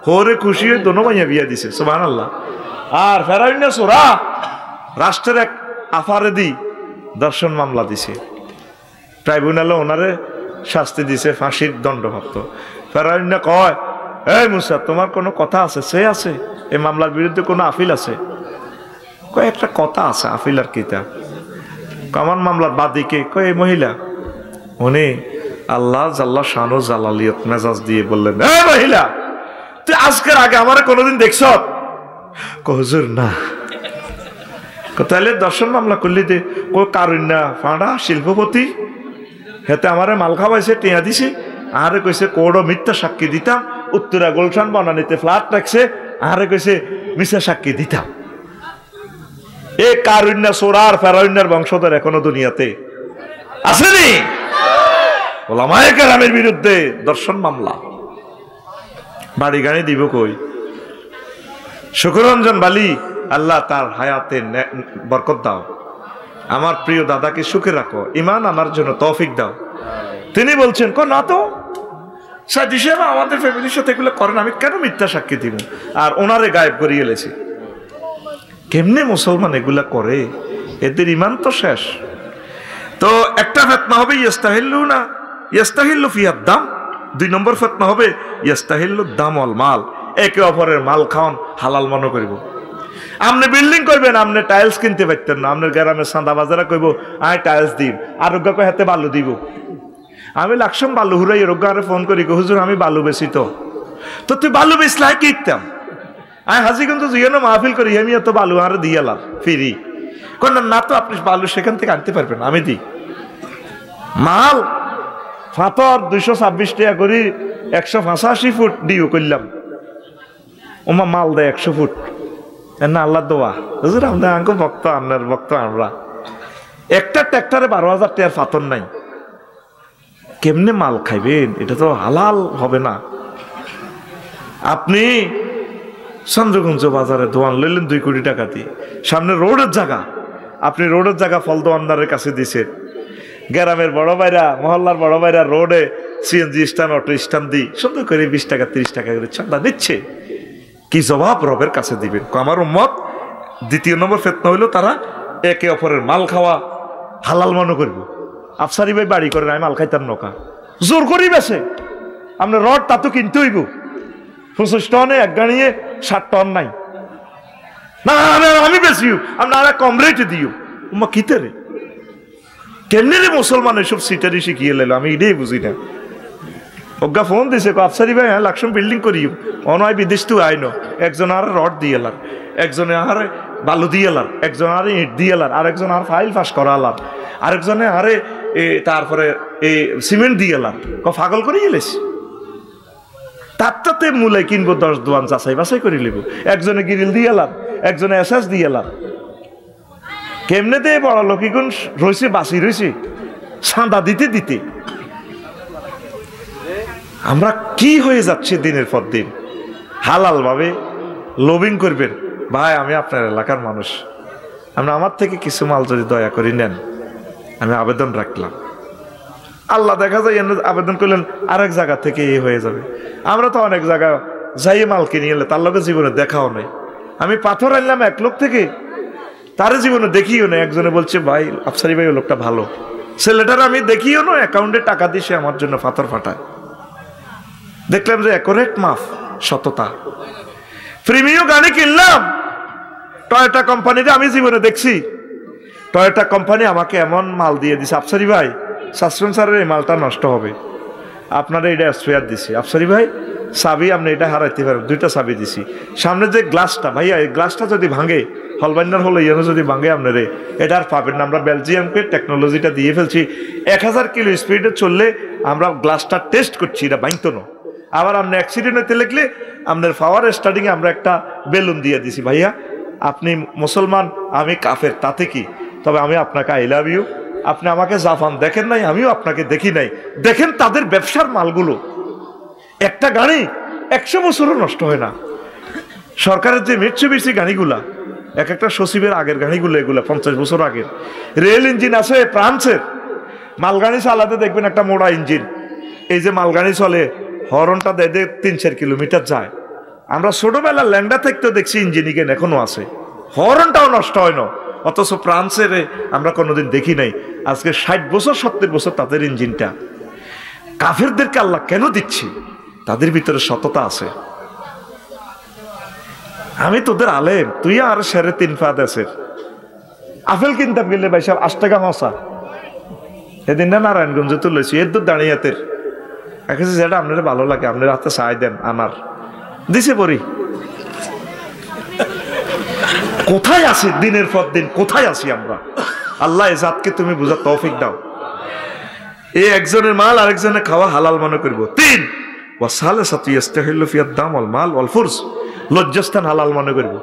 হোরে খুশি হয়ে দোনো মাইয়া বিয়া দিছে। সুবহানাল্লাহ। আর ফেরাউন্যা সোরা রাষ্ট্রের এক আফারেদি দর্শন মামলা দিছে। ট্রাইব্যুনালে ওনারে শাস্তি দিছে, ফাঁসির দণ্ডপ্রাপ্ত। ফেরাউন্যা কয়, এই মুসা তোমার কোনো কথা আছে? সে আছে এই মামলার বিরুদ্ধে কোনো আপিল আছে? কয় একটা কথা আছে। আপিল আর কিতা? আমার মামলার বাদীকে? কয় এই মহিলা। উনি আল্লাহ জাল্লা শানু জালালিয়ত মেজাজ দিয়ে বললেন, এ মহিলা তুই আজকের আগে আমারে কোনোদিন দেখছ? হুজুর না। তাহলে দর্শন মামলা করলি দে। কই কারুন্যা ফাঁড়া শিল্পপতি হেতে আমারে মাল খাওয়াইছে, টিয়া দিছে। আরে কইছে কোড়ো মিথ্যা সাক্ষী দিতাম, উত্তরা গুলশান বনানীতে ফ্ল্যাট রাখছে। আরে কইছে মিথ্যা সাক্ষী দিতাম। এ কারুন্যা সোরার ফেরাউন্যার বংশধর এখনো দুনিয়াতে আসেনি। ওলামায়ে কেরামের বিরুদ্ধে দর্শন মামলা। বাড়ি গাড়ি দিব কই? শুকরঞ্জন বালি আল্লাহ তার হায়াতে বরকত দাও। আমার প্রিয় দাদাকে সুখে রাখো, ইমান আনার জন্য তৌফিক দাও। তিনি বলছেন না তো সাইদি সাহেব আমাদের ফ্যামিলির সাথে এগুলো করেন, আমি কেন মিথ্যা সাক্ষী দিব? আর ওনারে গায়েব করিয়ে এলেছি। কেমনে মুসলমান এগুলা করে? এদের ইমান তো শেষ। তো একটা ফিতনা হবে ইস্তাহিল্লু না ইস্তাহিল্লু ফিয়াদ দাম। 2 নম্বর ফিতনা হবে ইস্তাহিল্লু দাম ওয়াল মাল। একে অপরের মাল খাওয়ান হালাল মনে করব। আপনি বিল্ডিং করবেন, আপনি টাইলস কিনতে পারতেন না। আপনার গ্রামের চাঁদা বাজারা কইব আয় টাইলস দিব, আরোগ্য কয় হাতে বালু দিব। আমি লাকসাম বালু হুরাই রোগ্য আরে ফোন করি, হুজুর আমি বালু বেশি। তো তুই বালু বেচলাই কিনতাম। আমি হাজিগঞ্জ জিয়ানো মাহফিল করি, আমি এত বালু আর দিয়ালাম ফিরি। না তো আপনি বালু সেখান থেকে আনতে পারবেন, আমি দিই। মাল ফাতর 226 টাকা করি 185 ফুট ডিউ করলাম। ওমা মাল দেয় 100 ফুট। না আল্লাহ দোয়া হুজুর আমাদের আঙ্কু ভক্ত, আপনার ভক্ত আমরা। একটা ট্র্যাক্টরে 12,000 টাকার ফাতর নাই। কেমনে মাল খাইবেন? এটা তো হালাল হবে না। আপনি চন্দ্রগঞ্জ বাজারে দোয়ান লইলেন 2 কোটি টাকা দিয়ে, সামনে রোডের জায়গা, আপনি রোডের জায়গা ফল দোয়ানদারের কাছে দিছেন। গ্রামের বড় ভাইরা, মহল্লার বড় ভাইরা রোডে সিএনজি স্ট্যান্ড, অটো স্ট্যান্ড দিয়ে সুন্দর করে 20 টাকা 30 টাকা করে চাঁদা দিচ্ছে। কি জবাব রবের কাছে দিবেন? আমার উম্মত। 2 নম্বর ফিতনা হইল তারা একে অপরের মাল খাওয়া হালাল মনে করব। আফসারি ভাই বাড়ি করেন, আমি মাল খাইতাম নৌকা জোর করি বেছে। আপনার রড তা তো কিনতে হইব। 25 টনে এক গাড়িয়ে 60 টন নাই। না আমি বেশি, আপনারা কম রেটে দিও। উম্মা কিতে রে? কেমনে রে মুসলমান এসব সিটারি শিখিয়ে লেলো? আমি এটাই বুঝি না। ওগা ফোন দিছে আফসারি ভাই হ্যাঁ লাকসাম বিল্ডিং করিও অনয় বিদেশ তো আইনো। একজন আর রড দিয়ে এলার, একজনে আর বালু দিয়ে এলার, একজন আর ইট দিয়ে এলার, আরেকজন আর ফাইল ফাঁস করালার, আরেকজনে আরে তারপরে সিমেন্ট দিয়ে এলার। পাগল করে এলেছি। তাতে মূলে কিনবো 10 দোয়ান যাচাই বাছাই করে লিব। একজনে গিরিল দিয়ে এলার, একজনে এসাস দিয়ে এলার। কেমনে দিয়ে বড় লোকিগুণ রয়েছে, বাঁচি রয়েছে চাঁদা দিতে দিতে। আমরা কি হয়ে যাচ্ছে দিনের পর দিন। হালাল ভাবে লোভিং করবেন। ভাই আমি আপনার এলাকার মানুষ, আপনি আমার থেকে কিছু মাল যদি দয়া করে নেন, আমি আবেদন রাখলাম। আল্লাহ দেখা যায় আবেদন করলেন আরেক জায়গা থেকে এই হয়ে যাবে। আমরা তো অনেক জায়গা যাই মাল কিনে এলে তার লোকের জীবনে দেখাও নেই। আমি পাথর আনলাম 1 লোক থেকে, তার জীবনে দেখিও না। একজনে বলছে ভাই আফসারি ভাই ও লোকটা ভালো, ছেলেটার আমি দেখিও না, অ্যাকাউন্টে টাকা দিছে আমার জন্য পাথর ফাটায়। দেখলাম যে অ্যাকোরেট মাফ, সততা। প্রিমিয় গাড়ি কিনলাম, টয়োটা কোম্পানিতে আমি জীবনে দেখছি, টয়োটা কোম্পানি আমাকে এমন মাল দিয়ে দিছে, আফসারি ভাই সাসপেন্সারের এই মালটা নষ্ট হবে, আপনারা এটা স্পেয়ার দিছি। আফসারি ভাই চাবি আপনি এটা হারাইতে পারেন, 2টা চাবি দিছি। সামনে যে গ্লাসটা ভাইয়া, এই গ্লাসটা যদি ভাঙে, হলবাইনার হলো ইয়েনো যদি ভাঙে আপনারে, এটা আর পাবেন না। আমরা বেলজিয়ামকে টেকনোলজিটা দিয়ে ফেলছি, 1000 কিলো স্পিডে চললে আমরা গ্লাসটা টেস্ট করছি, এটা ভাঙতো না। আবার আপনি অ্যাক্সিডেন্ট হতে লাগলে আপনার পাওয়ার স্টার্টিংয়ে আমরা একটা বেলুন দিয়ে দিছি। ভাইয়া আপনি মুসলমান, আমি কাফের, তাতে কি? তবে আমি আপনাকে আই লাভ ইউ। আপনি আমাকে জাপান দেখেন নাই, আমিও আপনাকে দেখি নাই। দেখেন তাদের ব্যবসার মালগুলো, একটা গাড়ি 100 বছরও নষ্ট হয় না। সরকারের যে মিটসুবিশি গাড়িগুলা, এক একটা সচিবের আগের গাড়িগুলো, এগুলা 50 বছর আগের। রেল ইঞ্জিন আছে ফ্রান্সের, মালগাড়ি চালাতে দেখবেন একটা মোড়া ইঞ্জিন। এই যে মালগাড়ি চলে, হরনটা দেয় 3-4 কিলোমিটার যায়। আমরা ছোটবেলা ল্যান্ডা থাকতেও দেখছি ইঞ্জিনিকেন এখনো আছে, হরনটাও নষ্ট হয় না। অথচ ফ্রান্সের আমরা কোনোদিন দেখি নাই। আজকে 60 বছর 70 বছর তাদের ইঞ্জিনটা। কাফেরদেরকে আল্লাহ কেন দিচ্ছি? তাদের ভিতরে সততা আছে। আমি তোদের আলেম, তুই আর 3.5 পা দেশের আপেল কিনতাম গেলে ভাই সাহেব 8 টাকা মশা। এদিন না নারায়ণগঞ্জে তুলেছি, এর দূর দাঁড়িয়ে হাতের একেছে, যেটা আপনার ভালো লাগে আপনার হাতে চাই দেন, আনার দিছে পরি। কোথায় আছি দিনের পর দিন, কোথায় আছি আমরা? আল্লাহ এ জাতকে তুমি বুঝার তৌফিক দাও। এই একজনের মাল আরেকজনের খাওয়া হালাল মনে করবো। 3 ওয়াসালাসাতু ইস্তাহিল্লু ফিয়াদ দাম ওয়াল মাল ওয়াল ফুরজ, লজ্জাস্থান হালাল মনে করবো।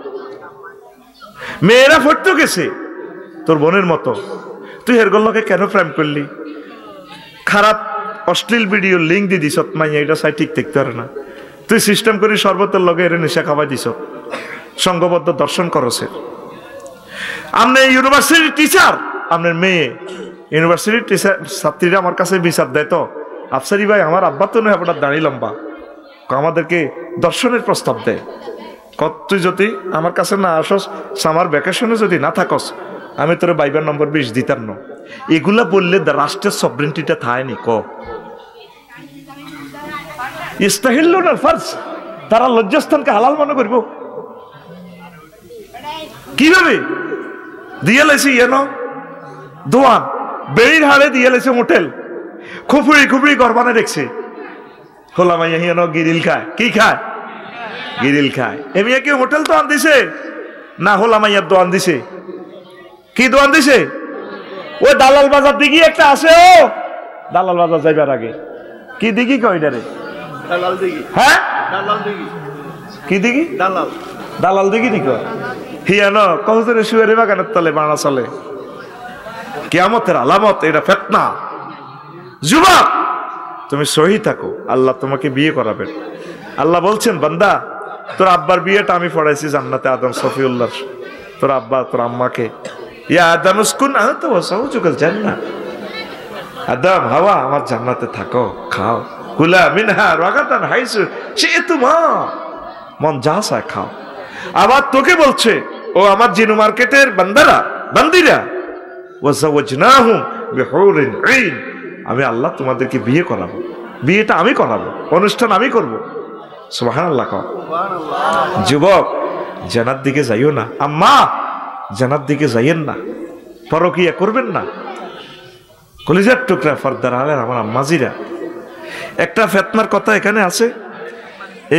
মেয়েরা ফটো গেছে তোর বোনের মতো, তুই এর গল্লকে কেন প্রেম করলি? খারাপ অশ্লীল ভিডিও লিঙ্ক দিয়ে দিস, মাইয়া এটা চাই ঠিক দেখতে পারে না। তুই সিস্টেম করি শরবতের লগে এর নেশা খাওয়াই দিস, সংঘবদ্ধ দর্শন করছে। আপনি ইউনিভার্সিটির টিচার, আপনার মেয়ে ইউনিভার্সিটির টিচার, ছাত্রীরা আমার কাছে বিচার দেয় তো, আফসারি ভাই আমার আব্বা তো নয় আপনার দাঁড়িয়ে লম্বা, আমাদেরকে দর্শনের প্রস্তাব দেয়। তুই যদি আমার কাছে না আসস, সামার ভ্যাকেশনে যদি না থাকস, আমি তোর বাইবার নম্বর 20 দিতাম না। এগুলা বললে রাষ্ট্রের সবরেন্টিটা থায়নি। ইস্তাহিল্লুন আল ফারজ, তারা লজ্জাস্থানকে হালাল মনে করব কিভাবে? দিয়ে লাইছে ইয়েন দোয়ান, বেড়ির হাড়ে দিয়ে লাইছে মোটেল, খুপুরি খুপুরি গরবানে রেখছে। হোলা মাইয়া হিয়ান গিরিল খায়, কি খায়? গিরিল খায়। এমিয়া কি হোটেল দোয়ান দিছে না হোলা মাইয়ার দোয়ান দিছে? কি দোয়ান দিছে? ওই দালাল বাজার দিঘি একটা আছে, ও দালাল বাজার যাইবার আগে কি দিঘি কয় রে? দালাল দিঘি। হ্যাঁ দালাল দিঘি। কি দিঘি? দালাল। দালাল দিঘি দিক হিয়ানো কহুজরে শুয়ারে বাগানের তলে বানা চলে। কিয়ামতের আলামত, এটা ফিতনা। যুবক তুমি সহি থাকো, আল্লাহ তোমাকে বিয়ে করাবেন। আল্লাহ বলছেন বান্দা, তোর আব্বার বিয়েটা আমি পড়াইছি জান্নাতে, আদম সফিউল্লাহ, তোর আব্বা তোর আম্মাকে। ইয়া আদম উসকুন আনতা ওয়া যাওজুকাল জান্নাহ, আদম হাওয়া আমার জান্নাতে থাকো, খাও, কুলা মিনহা রাগাতান হাইসু শি'তুমা, মন যা চায় খাও। আবার তোকে বলছে, ও আমার জিনু মার্কেটের বান্দারা বান্দিরা, ওয়া যাওয়াজনাহুম বিহুরিন আইন, আমি আল্লাহ তোমাদেরকে বিয়ে করাবো, বিয়েটা আমি করাবো, অনুষ্ঠান আমি করব। সুবহানাল্লাহ। যুবক জান্নাত দিকে যাইও না, আম্মা জান্নাত দিকে যাইয়েন না, পরকিয়া করবেন না। কলিজার টুকরা ফর্দার আলের আমার আম্মাজিরা, একটা ফিতনার কথা এখানে আছে।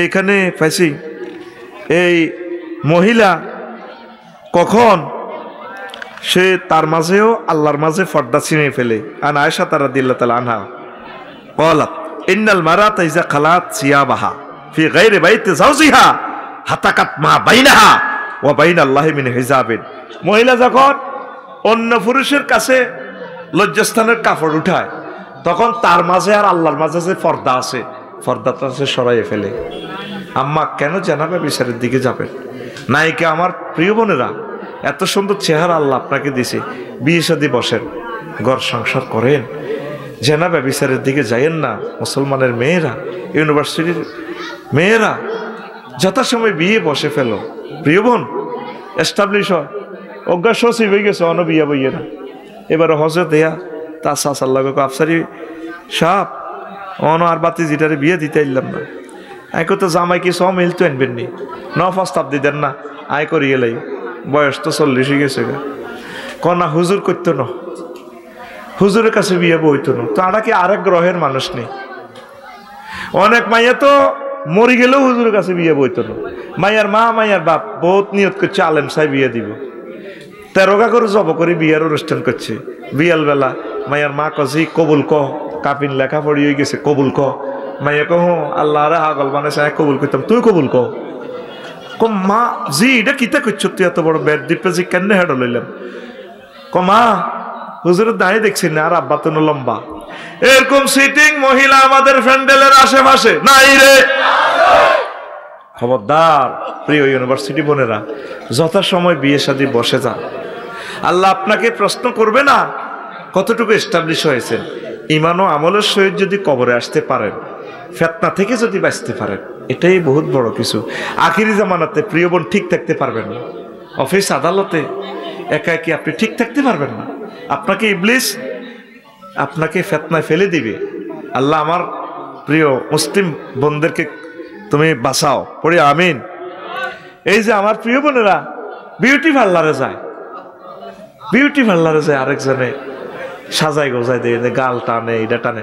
এইখানে পাইছি এই মহিলা কখন সে তার মাঝেও আল্লাহর মাঝে পর্দা ছিঁড়ে ফেলে। আন আয়েশা রাদিয়াল্লাহু তাআলা আনহা ক্বালাত ইন্নাল মারাতা ইযা খালাত সিয়াবাহা ফি গায়রি বাইতি যাওজিহা হাতাকাত মা বাইনাহা ওয়া বাইনাল্লাহি মিন হিজাবিন। মহিলা যখন অন্য পুরুষের কাছে লজ্জাস্থানের কাপড় উঠায়, তখন তার মাঝে আর আল্লাহর মাঝে যে পর্দা আছে, পর্দাটা সে সরাইয়ে ফেলে। আম্মা কেন জানাবে বিচারের দিকে যাবেন? নাইকে আমার প্রিয় বোনেরা, এত সুন্দর চেহারা আল্লাহ আপনাকে দিছে, বিয়ে শাদী বসেন, ঘর সংসার করেন, জেনা ব্যভিচারের দিকে যাইয়েন না। মুসলমানের মেয়েরা, ইউনিভার্সিটির মেয়েরা যথাসময় বিয়ে বসে ফেলো। প্রিয় বোন এস্টাবলিশ হয়, অজ্ঞা সচিব হয়ে গেছে, অন বিয়া বইয়ে না। এবার হজে দেয়া তার সাসাল্লাহ আফসারি সাপ অন আর বাতি জিটারে বিয়ে দিতে এলাম না। আয় কত জামাই কি সব মিলতো আনবেন নি, ন প্রস্তাব দিতেন না, আয় করিয়ে লাই বয়স তো 40 গেছে গা। কনা হুজুর করতো না, হুজুরের কাছে বিয়ে বইতো না। তো আমরা কি আরেক গ্রহের মানুষ নেই? অনেক মাইয়া তো মরি গেলেও হুজুরের কাছে বিয়ে বইতো না। মাইয়ার মা মাইয়ার বাপ বহুত নিয়ত করছে আলেম সাহেব বিয়ে দিব, 13 করে জব করে বিয়ের অনুষ্ঠান করছে। বিয়াল বেলা মাইয়ার মা কছি কবুল ক, কাপিন লেখা পড়ি হয়ে গেছে, কবুল ক। মাইয়া কহ আল্লাহ রে হাগল বানাইছে, কবুল করতাম, তুই কবুল ক। মা জি এটা কিতা করছো তুই এত বড় ব্যাট দ্বীপে জি কেন হেড লইলাম? মা হুজুরের দাঁড়িয়ে দেখছি না, আর আব্বা তো লম্বা। এরকম সিটিং মহিলা আমাদের প্যান্ডেলের আশেপাশে নাই রে। খবরদার প্রিয় ইউনিভার্সিটি বোনেরা, যথাসময় বিয়ে শাদী বসে যান। আল্লাহ আপনাকে প্রশ্ন করবে না কতটুকু এস্টাবলিশ হয়েছেন। ইমান ও আমলের সহিত যদি কবরে আসতে পারেন, ফিতনা থেকে যদি বাঁচতে পারেন, এটাই বহুত বড় কিছু। আখিরি জামানাতে প্রিয় বোন ঠিক থাকতে পারবেন না, অফিস আদালতে একা কি আপনি ঠিক থাকতে পারবেন না। আপনাকে ইবলিস আপনাকে ফিতনায় ফেলে দিবে। আল্লাহ আমার প্রিয় মুসলিম বোনদেরকে তুমি বাঁচাও, পড়ি আমিন। এই যে আমার প্রিয় বোনেরা বিউটি পার্লারে যায়, বিউটি পার্লারে যায় আরেকজনে সাজাই গোজাই দেয়, গাল টানে, এটা টানে,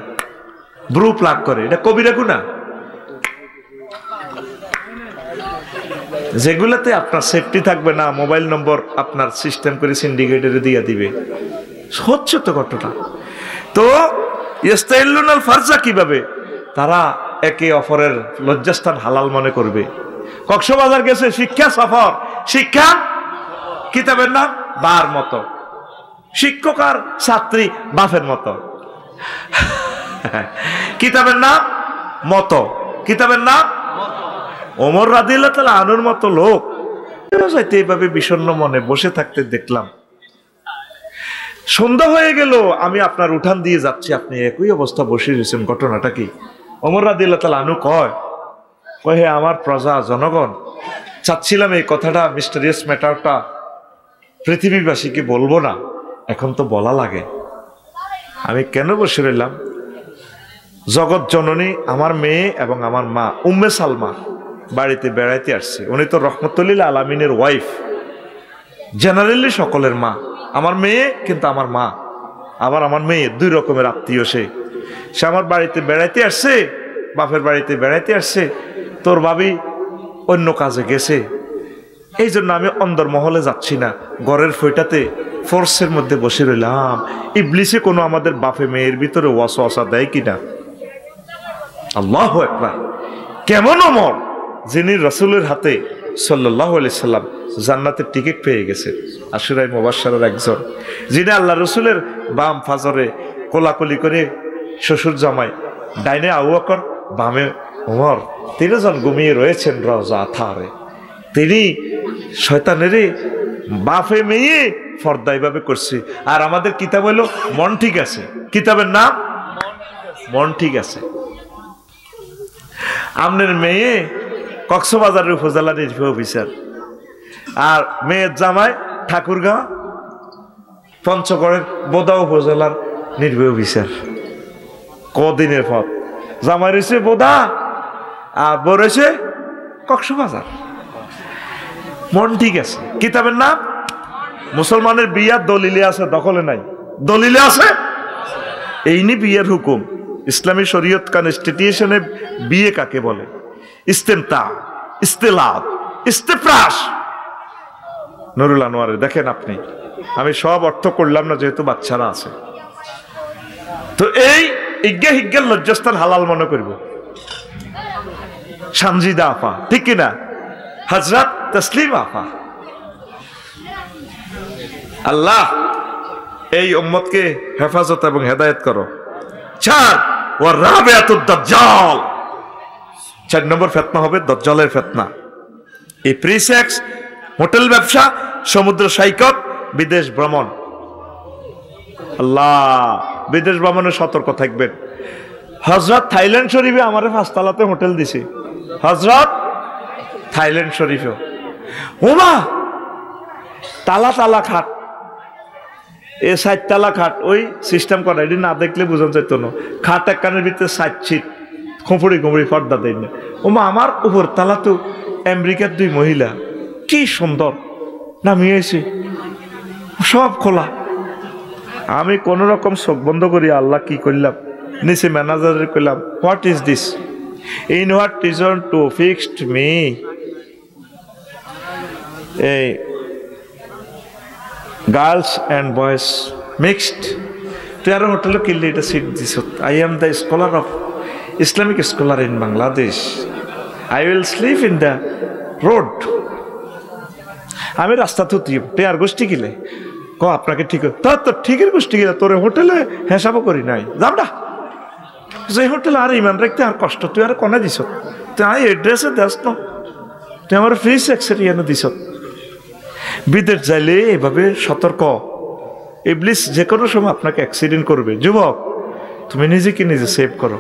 ব্রু প্লাগ করে, এটা কবিরা গুনাহ। যেগুলাতে আপনার সেফটি থাকবে না, মোবাইল নম্বর আপনার সিস্টেম করে সিন্ডিকেটরে দিয়ে দিবে, হচ্ছে তো ঘটনা। তো ইস্তাইলুনাল ফারজা কিভাবে তারা একে অপরের লজ্জাস্থান হালাল মনে করবে। কক্সবাজার গেছে শিক্ষা সফর, শিক্ষা কিতাবের নাম বার মতো, শিক্ষক আর ছাত্রী বাপের মতো, কিতাবের নাম মতো, কিতাবের নাম ওমর রাদিয়াল্লাহু তাআলা আনুর মতো লোক এইভাবে বিষণ্ণ মনে বসে থাকতে দেখলাম। সন্ধ্যা হয়ে গেল, আমি আপনার উঠান দিয়ে যাচ্ছি, আপনি একই অবস্থা বসে রয়েছেন। ঘটনাটা কি? ওমর রাদিয়াল্লাহু তাআলা আনহু কয় হে আমার প্রজা জনগণ, চাচ্ছিলাম এই কথাটা মিস্টেরিয়াস ম্যাটারটা পৃথিবীবাসীকে বলবো না, এখন তো বলা লাগে। আমি কেন বসে রইলাম? জগৎ জননী আমার মেয়ে এবং আমার মা উম্মে সালমা বাড়িতে বেড়াইতে আসছে। উনি তো রহমতুল্লিল আলামিনের ওয়াইফ, জেনারেলি সকলের মা। আমার মেয়ে কিন্তু আমার মা, আবার আমার মেয়ে দুই রকমের আত্মীয়। সে আমার বাড়িতে বেড়াইতে আসছে, বাপের বাড়িতে বেড়াইতে আসছে, তোর ভাবি অন্য কাজে গেছে, এই জন্য আমি অন্দরমহলে যাচ্ছি না, ঘরের ফইটাতে ফোর্সের মধ্যে বসে রইলাম। ইবলিসে কোনো আমাদের বাপে মেয়ের ভিতরে ওয়াসওয়াসা দেয় কিনা? আল্লাহু আকবার। কেমন ওমর, যিনি রাসূলের হাতে সাল্লাল্লাহু আলাইহি সাল্লাম জান্নাতের টিকিট পেয়ে গেছে, আশুরায়ে মুবাশশারার একজন, যিনি আল্লাহ রসুলের বাম ফাজরে কোলাকুলি করে শ্বশুর জামাই, ডাইনে আবু বকর, বামে ওমর, তিনজন ঘুমিয়ে রয়েছেন রওজা থারে। তিনি শয়তানেরই বাপে মেয়ে ফর্দা এইভাবে করছে। আর আমাদের কিতাব হলো মন ঠিক আছে, কিতাবের নাম মন ঠিক আছে। আপনার মেয়ে কক্সবাজারের উপজেলা নির্বাহী অফিসার, আর মেয়ের জামাই ঠাকুরগাঁও পঞ্চগড়ের বোদা উপজেলার নির্বাহী অফিসার। কদিনের পথ, জামাই রয়েছে বোদা আর বউ রয়েছে কক্সবাজার। মন ঠিক আছে, কিতাবের নাম। মুসলমানের বিয়ার দলিলে আছে, দখলে নাই, দলিলে আছে। এই নি বিয়ের হুকুম। ইসলামী শরীয়ত কনস্টিটিউশনে বিয়ে কাকে বলে? ইস্তেমতা, ইস্তেলাদ, ইস্তেফরাশ। নুরুল আনোয়ারে দেখেন আপনি, আমি সব অর্থ করলাম না যেহেতু বাচ্চারা আছে। তো এই ইজ্ঞা হিজ্ঞার লজ্জাস্থান হালাল মনে করব। সানজিদা আপা, ঠিক কিনা? হযরত তসলিমা আপা। আল্লাহ এই উম্মতকে হেফাজত এবং হেদায়েত করো। 4 ওয়া রাবিয়াতুদ দাজ্জাল, 4 নম্বর ফিতনা হবে দাজ্জালের ফিতনা। এই প্রিসেক্স, হোটেল ব্যবসা, সমুদ্র সৈকত, বিদেশ ভ্রমণ। আল্লাহ, বিদেশ ভ্রমণে সতর্ক থাকবেন। হযরত থাইল্যান্ড শরীফে আমারে 5 তলাতে হোটেল দিছে, হযরত থাইল্যান্ড শরীফে। ওমা তালা তালা খাট, এ 7 তালা খাট, ওই সিস্টেম করা, এটি না দেখলে বোঝা যেত না। খাট এক কানের ভিতরে 7 ছিট, খুঁপড়ি খুঁপড়ি পর্দা দেয় না। ওমা আমার উপর তালা তো আমেরিকার 2 মহিলা, কি সুন্দর, নামিয়েছি, সব খোলা। আমি কোন রকম চোখ বন্ধ করি, আল্লাহ কি করলাম, নিচে ম্যানেজারের কইলাম, what is this? In what reason to fixed me এই গার্লস অ্যান্ড বয়েজ মিক্সড, তুই আরো হোটেলে কিনলে এটা seat this. I am the scholar of Islamic scholar in Bangladesh, I will sleep in the road. আমি রাস্তা তো তুই আর গোষ্ঠী গিলে ক আপনাকে ঠিক তো ঠিকের গোষ্ঠী গিলে তোর হোটেলে হেসাবও করি নাই, যাম না যে হোটেলে আর ইমান রাখতে আর কষ্ট, তুই আর কনে দিস, তুই আই এড্রেসে দেস ন, তুই আমার ফ্রি সেক্সেরিয়ানো দিস। বিদেশ যাইলে এভাবে সতর্ক, ইবলিস যে কোনো সময় আপনাকে অ্যাক্সিডেন্ট করবে। যুবক, তুমি নিজেকে নিজে সেভ করো।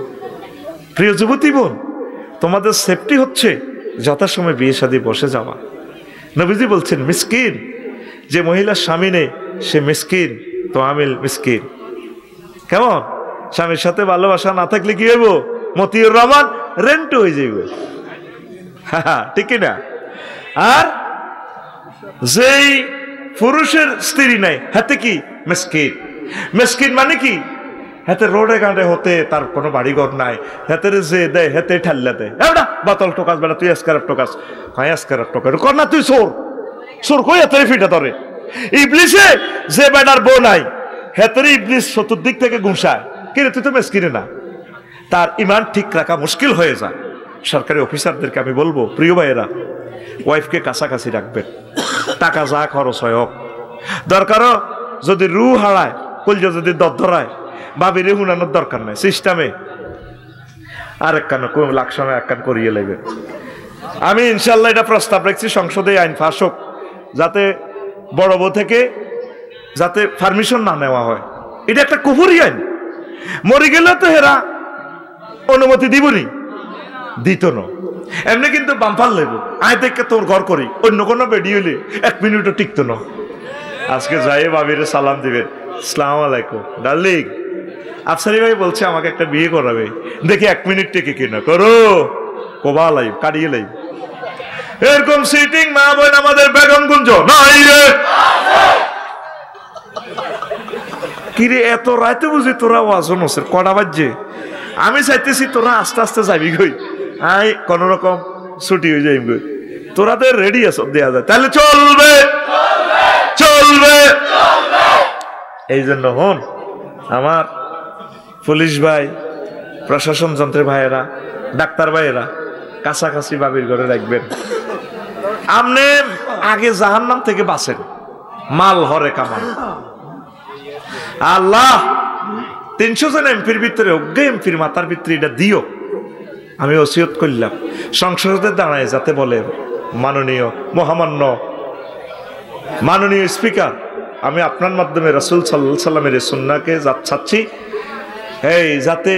প্রিয় যুবতী বোন, তোমাদের সেফটি হচ্ছে যথাসময় বিয়ে শাদী বসে যাওয়া। নবীজি বলছেন, মিসকিন যে মহিলার স্বামী নেই সে মিসকিন, তো আমিল মিসকিন। কেমন? স্বামীর সাথে ভালোবাসা না থাকলে কি হইব? মতিউর রহমান রেন্ট হয়ে যাইব, ঠিক না? আর যেই পুরুষের স্ত্রী নাই হাতে কি মিসকিন। মিসকিন মানে কি? হাতে রোডে ঘাটে হতে তার কোনো বাড়িঘর নাই, হাতে যে দেয় হাতে ঠাল্লা দেয়, না বাতল টোকাস বেড়া, তুই আজকার টোকাস, কয় আজকার টোকা কর না, তুই চোর চোর কই হাতে ফিটা ধরে। ইবলিসে যে বেটার বউ নাই হাতের ইবলিস চতুর্দিক থেকে ঘুষায়, কিরে তুই তো মিসকিনে না। তার ইমান ঠিক রাখা মুশকিল হয়ে যায়। সরকারি অফিসারদেরকে আমি বলবো, প্রিয় ভাইয়েরা, ওয়াইফকে কাছাকাছি রাখবেন, টাকা যা খরচ হয় হোক। দরকারও যদি রু হারায়, কলজা যদি দরধরায়, ভাবিরে হুনানোর দরকার নাই, সিস্টেমে আর এক কান লাখ সময় এক কান করিয়ে লাগবে। আমি ইনশাল্লাহ এটা প্রস্তাব রাখছি, সংসদে আইন পাস হোক, যাতে বড় বউ থেকে যাতে পারমিশন না নেওয়া হয়। এটা একটা কুফরি আইন। মরে গেলে তো হেরা অনুমতি দিবনি, দিত না। এমনি কিন্তু বাম্পার লেবো, আয় দেখে তোর ঘর করি, অন্য কোনো বেডি হইলে 1 মিনিটও টিকতো না। আজকে যাই ভাবিরে সালাম দিবেন, আসসালামু আলাইকুম ডার্লিং, আফসারি ভাই বলছে আমাকে একটা বিয়ে করাবে, দেখি 1 মিনিট টেকে কিনা করো, কোবা লাইভ কাটিয়ে লাইভ। এরকম সিটিং মা বোন আমাদের বেগম গুঞ্জ নাই রে। কিরে এত রাতে বুঝি তোরা ওয়াজন হচ্ছেন, কটা বাজছে? আমি চাইতেছি তোরা আস্তে আস্তে যাবি গই, আই কোন রকম ছুটি হয়ে যাই গই, তোরাদের রেডি আছো দেয়া যায়, তাহলে চলবে চলবে। এই জন্য হন আমার পুলিশ ভাই, প্রশাসন যন্ত্রের ভাইয়েরা, ডাক্তার ভাইয়েরা, কাছাকাছি বাবির ঘরে রাখবেন। আপনি আগে জাহান্নাম থেকে বাঁচেন, মাল হরে কামান। আল্লাহ 300 জন এমপির ভিতরে অজ্ঞ এমপির মাথার ভিতরে এটা দিও। আমি ওসিয়ত করলাম সংসদে দাঁড়ায় যাতে বলে, মাননীয় মহামান্য মাননীয় স্পিকার, আমি আপনার মাধ্যমে রাসূল সাল্লাল্লাহু আলাইহি সাল্লামের সুন্নাহকে যাচ্ছি, এই যাতে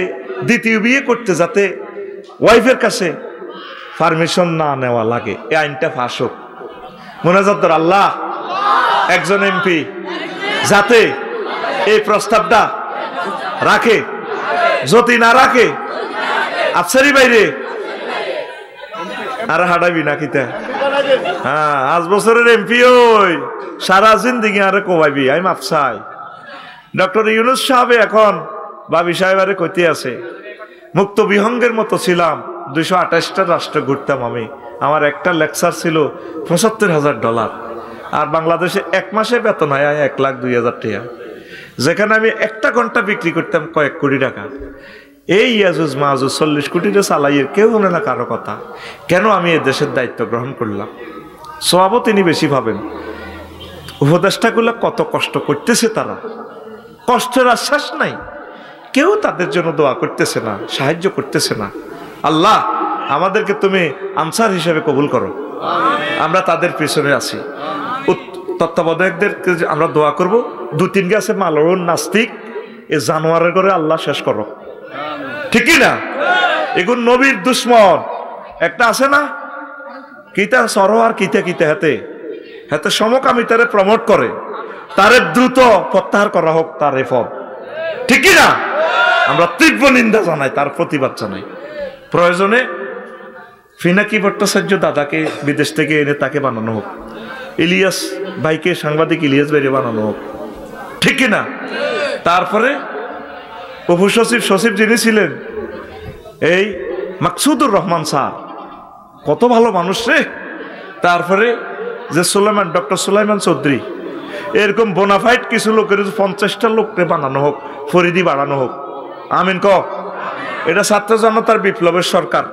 দ্বিতীয় বিয়ে করতে যাতে ওয়াইফের কাছে পারমিশন না নেওয়া লাগে, এই আইনটা পাস হোক। মোনাজাত কর, আল্লাহ একজন এমপি যাতে এই প্রস্তাবটা রাখে, যদি না রাখে আফসারি বাইরে আর হাঁটাবি না কিতা। হ্যাঁ, 5 বছরের এমপি ওই সারা জিন্দিগি আরে কোবাইবি, আমি মাপসাই। ডক্টর ইউনূস সাহেব এখন বাবি সাহেবারে কইতে আছে, মুক্ত বিহঙ্গের মতো ছিলাম, 228টা রাষ্ট্র ঘুরতাম আমি, আমার একটা লেকচার ছিল $75,000, আর বাংলাদেশে 1 মাসে বেতন হয় 1,02,000 টাকা, যেখানে আমি 1টা ঘন্টা বিক্রি করতাম কয়েক কোটি টাকা। এই ইয়াজুজ মাহুজ 40 কোটিটা চালাইয়ে কেউ শুনে না কারো কথা। কেন আমি এ দেশের দায়িত্ব গ্রহণ করলাম? সওয়াবও তিনি বেশি ভাবেন। উপদেষ্টাগুলো কত কষ্ট করতেছে, তারা কষ্টের আশ্বাস নাই, কেউ তাদের জন্য দোয়া করতেছে না, সাহায্য করতেছে না। আল্লাহ আমাদেরকে তুমি আনসার হিসেবে কবুল করো, আমরা তাদের পিছনে আছি। তত্ত্বাবধায়কদেরকে আমরা দোয়া করব, 2-3 গাছে মালরুন নাস্তিক এ জানোয়ারের করে আল্লাহ শেষ করো, ঠিকই না? এগুলো নবীর দুশ্মন। একটা আছে না কিতা সরোয়ার কিতা কিতা হাতে হাতে সমকামিতারে প্রমোট করে, তারে দ্রুত প্রত্যাহার করা হোক তার রেফর্ম, ঠিকই না? আমরা তীব্র নিন্দা জানাই, তার প্রতিবাদ জানাই। প্রয়োজনে পিনাকি ভট্টাচার্য দাদাকে বিদেশ থেকে এনে তাকে বানানো হোক, ইলিয়াস ভাইকে সাংবাদিক ইলিয়াস ভাইরে বানানো হোক, ঠিক কিনা? তারপরে উপসচিব সচিব যিনি ছিলেন এই মাকসুদুর রহমান স্যার, কত ভালো মানুষ রে। তারপরে যে সুলাইমান, ডক্টর সুলাইমান চৌধুরী, এরকম বোনাফাইড কিছু লোকের 50টা লোককে বানানো হোক, ফরিদি বাড়ানো হোক। আমিন ক। এটা ছাত্র জনতার বিপ্লবের সরকার,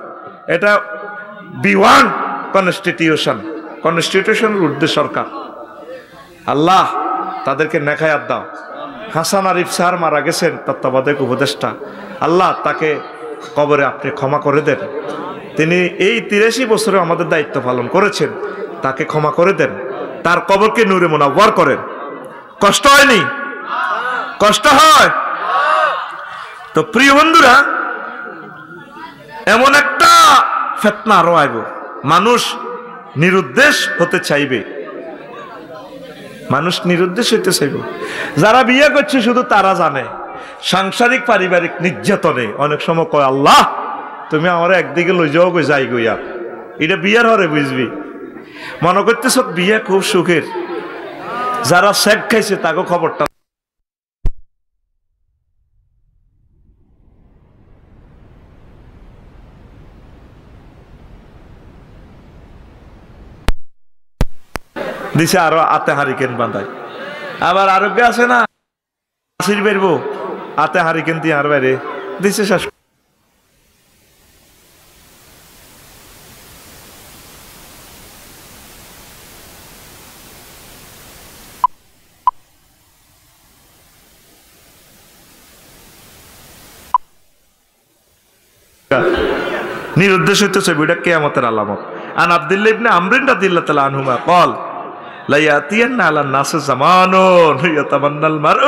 এটা B1 কনস্টিটিউশনের ঊর্ধ্বে সরকার। আল্লাহ তাদেরকে নেখায়াত দাও। হাসান আরিফ স্যার মারা গেছেন, তত্ত্বাবধায়ক উপদেষ্টা, আল্লাহ তাকে কবরে আপনি ক্ষমা করে দেন। তিনি এই 83 বছরে আমাদের দায়িত্ব পালন করেছেন, তাকে ক্ষমা করে দেন, তার কবরকে নূরে মুনাওয়ার করেন। কষ্ট হয়নি? কষ্ট হয় তো প্রিয় বন্ধুরা। এমন একটা ফিতনা আরো আইব, মানুষ নিরুদ্দেশ হতে চাইবে, মানুষ নিরুদ্দেশ হতে চাইবে। যারা বিয়ে করছে শুধু তারা জানে সাংসারিক পারিবারিক নির্যাতনে অনেক সময় কয়, আল্লাহ তুমি আমার একদিকে লই যাও, যাই গইয়া। এটা বিয়ার হরে বুঝবি, মনে করতেছ বিয়ে খুব সুখের। যারা শেখ খাইছে তাকে খবরটা দিছে, আরো আতে হারিকেন বাঁধায়। আবার আরোগ্য আছে না, আসির বেরবো আতে হারিকেন দিয়ে আর বাইরে দিছে শেষ। নিরুদ্দেশ হইতেছে, এটা কিয়ামতের আলামত। আন আব্দুল্লাহ ইবনে আমর রাদিয়াল্লাহু তাআলা আনহুমা قال لا يأتين على الناس زمان يتمنى المرء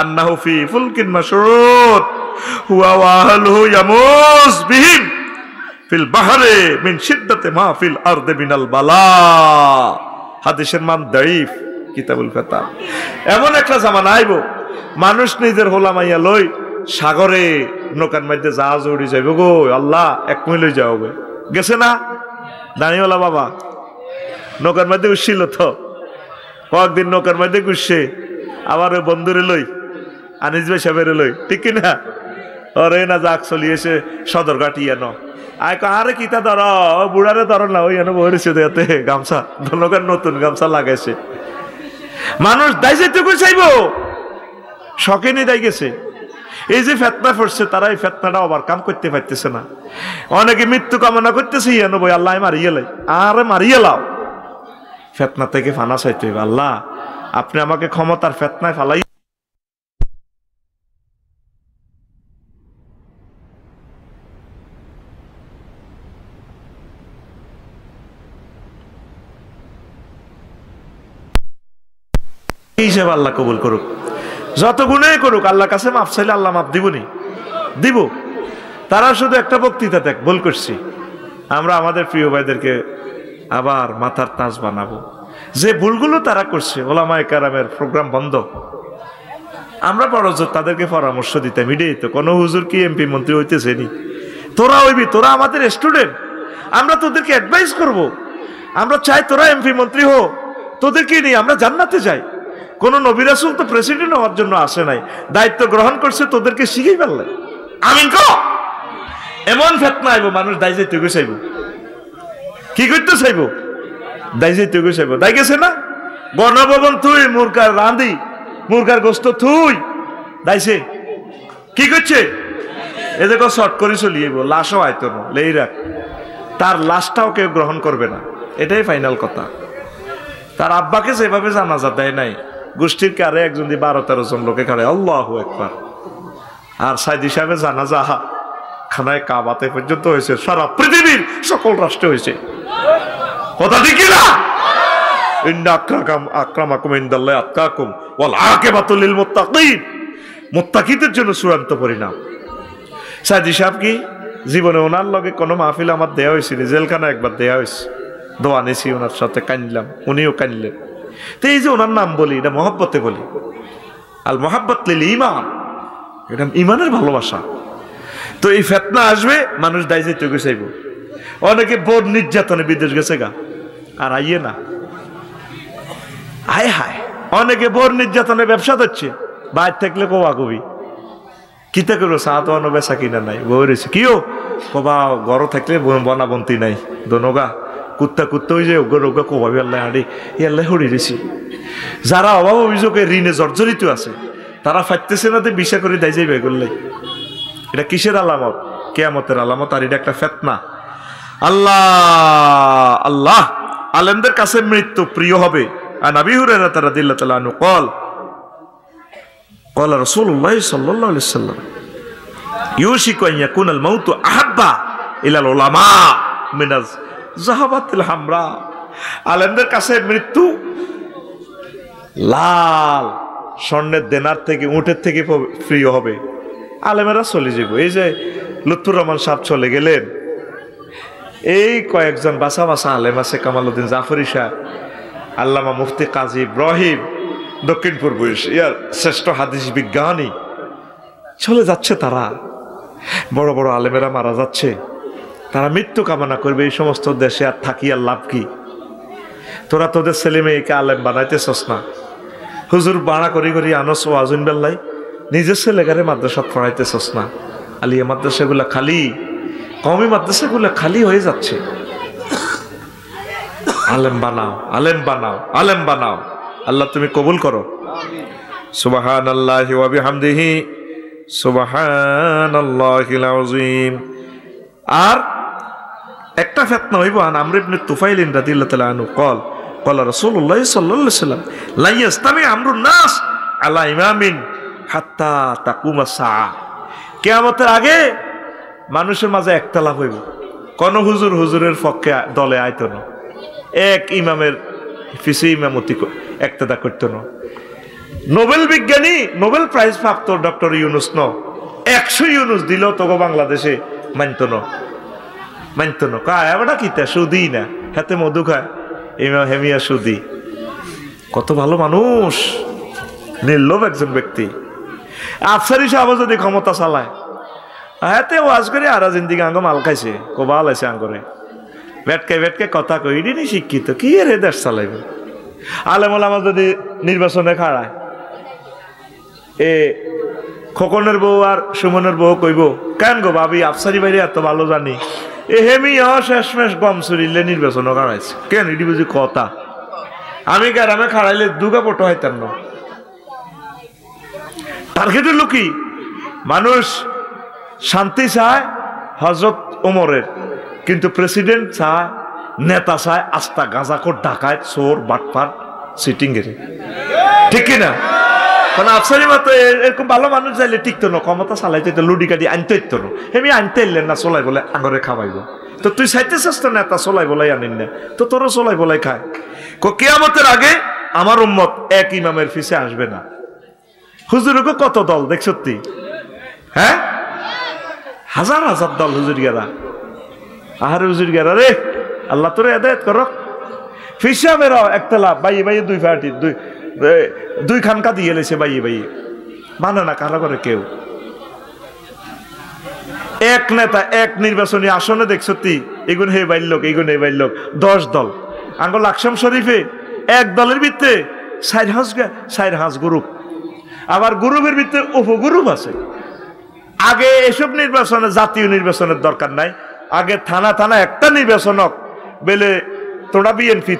أنه في فلك مشحون هو وأهله يموج بهم في البحر من شدة ما في الأرض من البلاء। হাদিসের মান দাঈফ, কিতাবুল ফাতাহ। এমন একটা জামানা আইব, মানুষ নিজের হোলামাইয়া লই সাগরে নৌকার মধ্যে জাহাজ উড়ি যাইব গো, আল্লাহ এক মিলে যাওবে। গেছে না দাঁড়িওয়ালা বাবা, নৌকার মধ্যে উঠছিল তো, কয়েকদিন নৌকার মধ্যে ঘুরছে, আবার ওই বন্ধুরে লই, আনিস ভাই সাহেবের লই, ঠিক কিনা? ওরে না যাক চলিয়েছে সদরঘাট ইয়ানো, আরে কিতা ধর বুড়ারে ধর না, ওই এনে বসেছে দেয়াতে গামছা, নৌকার নতুন গামছা লাগাইছে। মানুষ দায় যেতে চাইব, শখেনি দায় গেছে। এই যে ফেতনা পড়ছে, তারা এই ফেতনাটা ওভারকাম করতে পারতেছে না। অনেকে মৃত্যু কামনা করতেছে, ইয়ানো বই আল্লাহ মারিয়ে লাই, আরে মারিয়ে লাও। ফেতনা থেকে ফানা চাইতে হইবে, আল্লাহ আপনি আমাকে ক্ষমতার ফেতনায় ফালাই। হিসেবে আল্লাহ কবুল করুক, যত গুণেই করুক, আল্লাহর কাছে মাফ চাইলে আল্লাহ মাফ দিবনি, দিব। তারা শুধু একটা বক্তৃতা দেখ, ভুল করছি, আমরা আমাদের প্রিয় ভাইদেরকে আবার মাথার তাজ বানাবো। যে ভুলগুলো তারা করছে, ওলামায়ে কেরামের প্রোগ্রাম বন্ধ, আমরা বড় তাদেরকে পরামর্শ দিতাম। এটাই তো, কোনো হুজুর কি এমপি মন্ত্রী হইতেছে নি? তোরা হইবি, তোরা আমাদের স্টুডেন্ট, আমরা তোদেরকে অ্যাডভাইস করব। আমরা চাই তোরা এমপি মন্ত্রী হো, তোদেরকে নিয়ে আমরা জান্নাতে যাই। কোন নবী রাসূল তো প্রেসিডেন্ট হওয়ার জন্য আসে নাই, দায়িত্ব গ্রহণ করছে তোদেরকে শিখেই ফেললে। আমিন ক। এমন ফেতনা আইব, মানুষ দায় যাইতে চাইব, কি করতে চাইব? দায় যাইতে চাইব। দায় গেছে না, গণভবন তুই, মুরকার রাঁধি, মুরকার গোস্ত তুই, দাইছে কি করছে? এ দেখো শর্ট করে চলিয়েব, লাশও আয়তো না, লেই রাখ, তার লাশটাও কেউ গ্রহণ করবে না, এটাই ফাইনাল কথা। তার আব্বাকে যেভাবে জানাজা দেয় নাই, গোষ্ঠীর কারে একজন 12-13 জন লোকে খাড়ে আল্লাহু আকবার। আর সাইদি সাহেবের জানাজা খানায় কাবাতে পর্যন্ত হয়েছে, সারা পৃথিবীর সকল রাষ্ট্রে হয়েছে। কথা ঠিক না? ইন্না আক্রামাকুম ইনদাল্লাহি আতকাকুম ওয়াল আকিবাতু লিল মুত্তাকিন, মুত্তাকিদের জন্য চূড়ান্ত পরিণাম। সাইদি সাহেব কি জীবনে ওনার লগে কোনো মাহফিল আমার দেয়া হয়েছিল, জেলখানা একবার দেয়া হয়েছে, দোয়া নিয়েছি ওনার সাথে, কানলাম, উনিও কানলেন। তো এই যে ওনার নাম বলি, এটা মহব্বতে বলি, আল মহাব্বত লিল ঈমান, এটা ঈমানের ভালোবাসা। তো এই ফিতনা আসবে, মানুষ দায় যেতে চাইব। অনেকে বোর নির্যাতনে বিদেশ গেছে গা, আর আইয়ে না, হায় হায়, অনেকে বোর নির্যাতনে ব্যবসা করছে, বাইর থাকলে কোবা কবি কিতা করো, চা তো অন্য বেচা কিনা নাই, বই রয়েছে কিও কবা গড় থাকলে বনাবন্তি নাই দনগা কুত্তা কুত্তা হয়ে যায় ওগর ওগা কোবাবি আল্লাহ আড়ি আল্লাহ হরি রেছি। যারা অভাব অভিযোগে ঋণে জর্জরিত আছে তারা ফাইতেছে না, বিষা করে দেয় যাইবে করলে। এটা কিসের আলামত? কিয়ামতের আলামত। আর এটা একটা ফিতনা। আল্লাহ আল্লাহ আলেমদের কাছে মৃত্যু প্রিয় হবে। আর আবি হুরায়রা রাদিয়াল্লাহু তাআলা আনহু قال قال رسول الله صلى الله عليه وسلم يوشك أن يكون الموت أحب إلى العلماء من الذهبة الحمراء। আলেমদের কাছে মৃত্যু লাল স্বর্ণের দেনার থেকে, উটের থেকে প্রিয় হবে। আলেমেরা চলে যাব। এই যে লুৎফুর রহমান সাহেব চলে গেলেন, এই কয়েকজন বাসা বাসা আলেম আছে, কামালউদ্দিন জাফরি সাহেব, আল্লামা মুফতি কাজী ইব্রাহিম, দক্ষিণ পূর্ব এশিয়ার শ্রেষ্ঠ হাদিস বিজ্ঞানী, চলে যাচ্ছে। তারা বড় বড় আলেমেরা মারা যাচ্ছে, তারা মৃত্যু কামনা করবে। এই সমস্ত দেশে আর থাকি আর লাভ কি? তোরা তোদের ছেলে মেয়েকে আলেম বানাইতেছস না, হুজুর বাড়া করি করি আনস ওয়াজুন বেল্লাই, নিজের ছেলেগারে মাদ্রাসা পড়াইতেছস না। আলিয়া মাদ্রাসাগুলা খালি, কওমি মাদ্রাসাগুলা খালি হয়ে যাচ্ছে। আলেম বানাও, আলেম বানাও, আলেম বানাও। আল্লাহ তুমি কবুল করো। সুবহানাল্লাহি ওয়া বিহামদিহি সুবহানাল্লাহিল আযীম। আর একটা ফিতনা হইব। আন আমর ইবনে তুফাইল রাদিয়াল্লাহু তাআলা আনহু قال قال رسول الله صلى الله عليه وسلم لا يستمع امر الناس على امام حتى تقوم الساعه। কিয়ামতের আগে মানুষের মাঝে একতলাফ হইব। কোন হুজুর হুজুরের পক্ষে দলে আইতো না, এক ইমামের পিছে ইমামতি একতেদা করতো না। নোবেল বিজ্ঞানী, নোবেল প্রাইজ প্রাপ্ত ডক্টর ইউনুস 100 ইউনুস দিল তোকে বাংলাদেশে মানত না। কায় এবারটা কিতা সুদি না, হাতে মধু খায় ইমাম হেমিয়া সুদি। কত ভালো মানুষ, নির্লোভ একজন ব্যক্তি। আফসারি সাহেব যদি ক্ষমতা চালায়, হাতে ওয়াজ করে আর জিন্দিগি আঙ্গ মাল খাইছে, কোবাল আছে আঙ্গরে, ভেটকে ভেটকে কথা কই, ইডি শিক্ষিত কি রে দেশ চালাইবে। আলেম ওলামা যদি নির্বাচনে খাড়ায়, এ খোকনের বউ আর সুমনের বউ কইব, কেন গো ভাবি আফসারি বাইরে এত ভালো জানি, এ হেমি শেষমেশ গম চুরিলে নির্বাচন খাড়াইছে, কেন ইডি বুঝি কথা। আমি গ্রামে খাড়াইলে দুগা পটো হইতাম না। টার্গেট হলো কি? মানুষ শান্তি চায় হজরত ওমরের, কিন্তু প্রেসিডেন্ট চায়, নেতা চায় আস্তা গাঁজাখোর, ডাকাত, চোর, বাটপার, সিটিং এর, ঠিক কিনা? কারণ আফসারি মতো এরকম ভালো মানুষ চাইলে টিকতো না, ক্ষমতা চালাইতে লুডি কাটি আনতে হইতো না। হেমি আনতে এলেন না, চলাই বলে আঙরে খাওয়াইব। তো তুই চাইতেছিস তো নেতা চলাই বলাই আনিন না, তো তোরও চলাই বলাই খায়। কিয়ামতের আগে আমার উম্মত এক ইমামের পিছে আসবে না। হুজুরকে কত দল দেখ সত্যি, হ্যাঁ, হাজার হাজার দল হুজুর গেরা। আহারে হুজুর গেরা রে, আল্লাহ তোরে হেদায়েত করক। ফিসা বেরাও একতলা বাইয়ে বাইয়ে দুই পার্টি দুই খানকা দিয়ে লেছে বাইয়ে বাইয়ে, মানে না কারা করে কেউ। এক নেতা এক নির্বাচনী আসনে দেখ সত্যি, এগুন হে বাইর লোক, এগুন হে বাইর লোক, 10 দল। আঙ্গল আকসাম শরীফে এক দলের ভিতরে 4 গ্রুপ, আবার গ্রুপের ভিতরে উপগ্রুপ আছে। আগে এসব নির্বাচনে জাতীয় নির্বাচনের দরকার নাই, আগে থানা থানা একটা নির্বাচন বেলে তোরা বিএনপি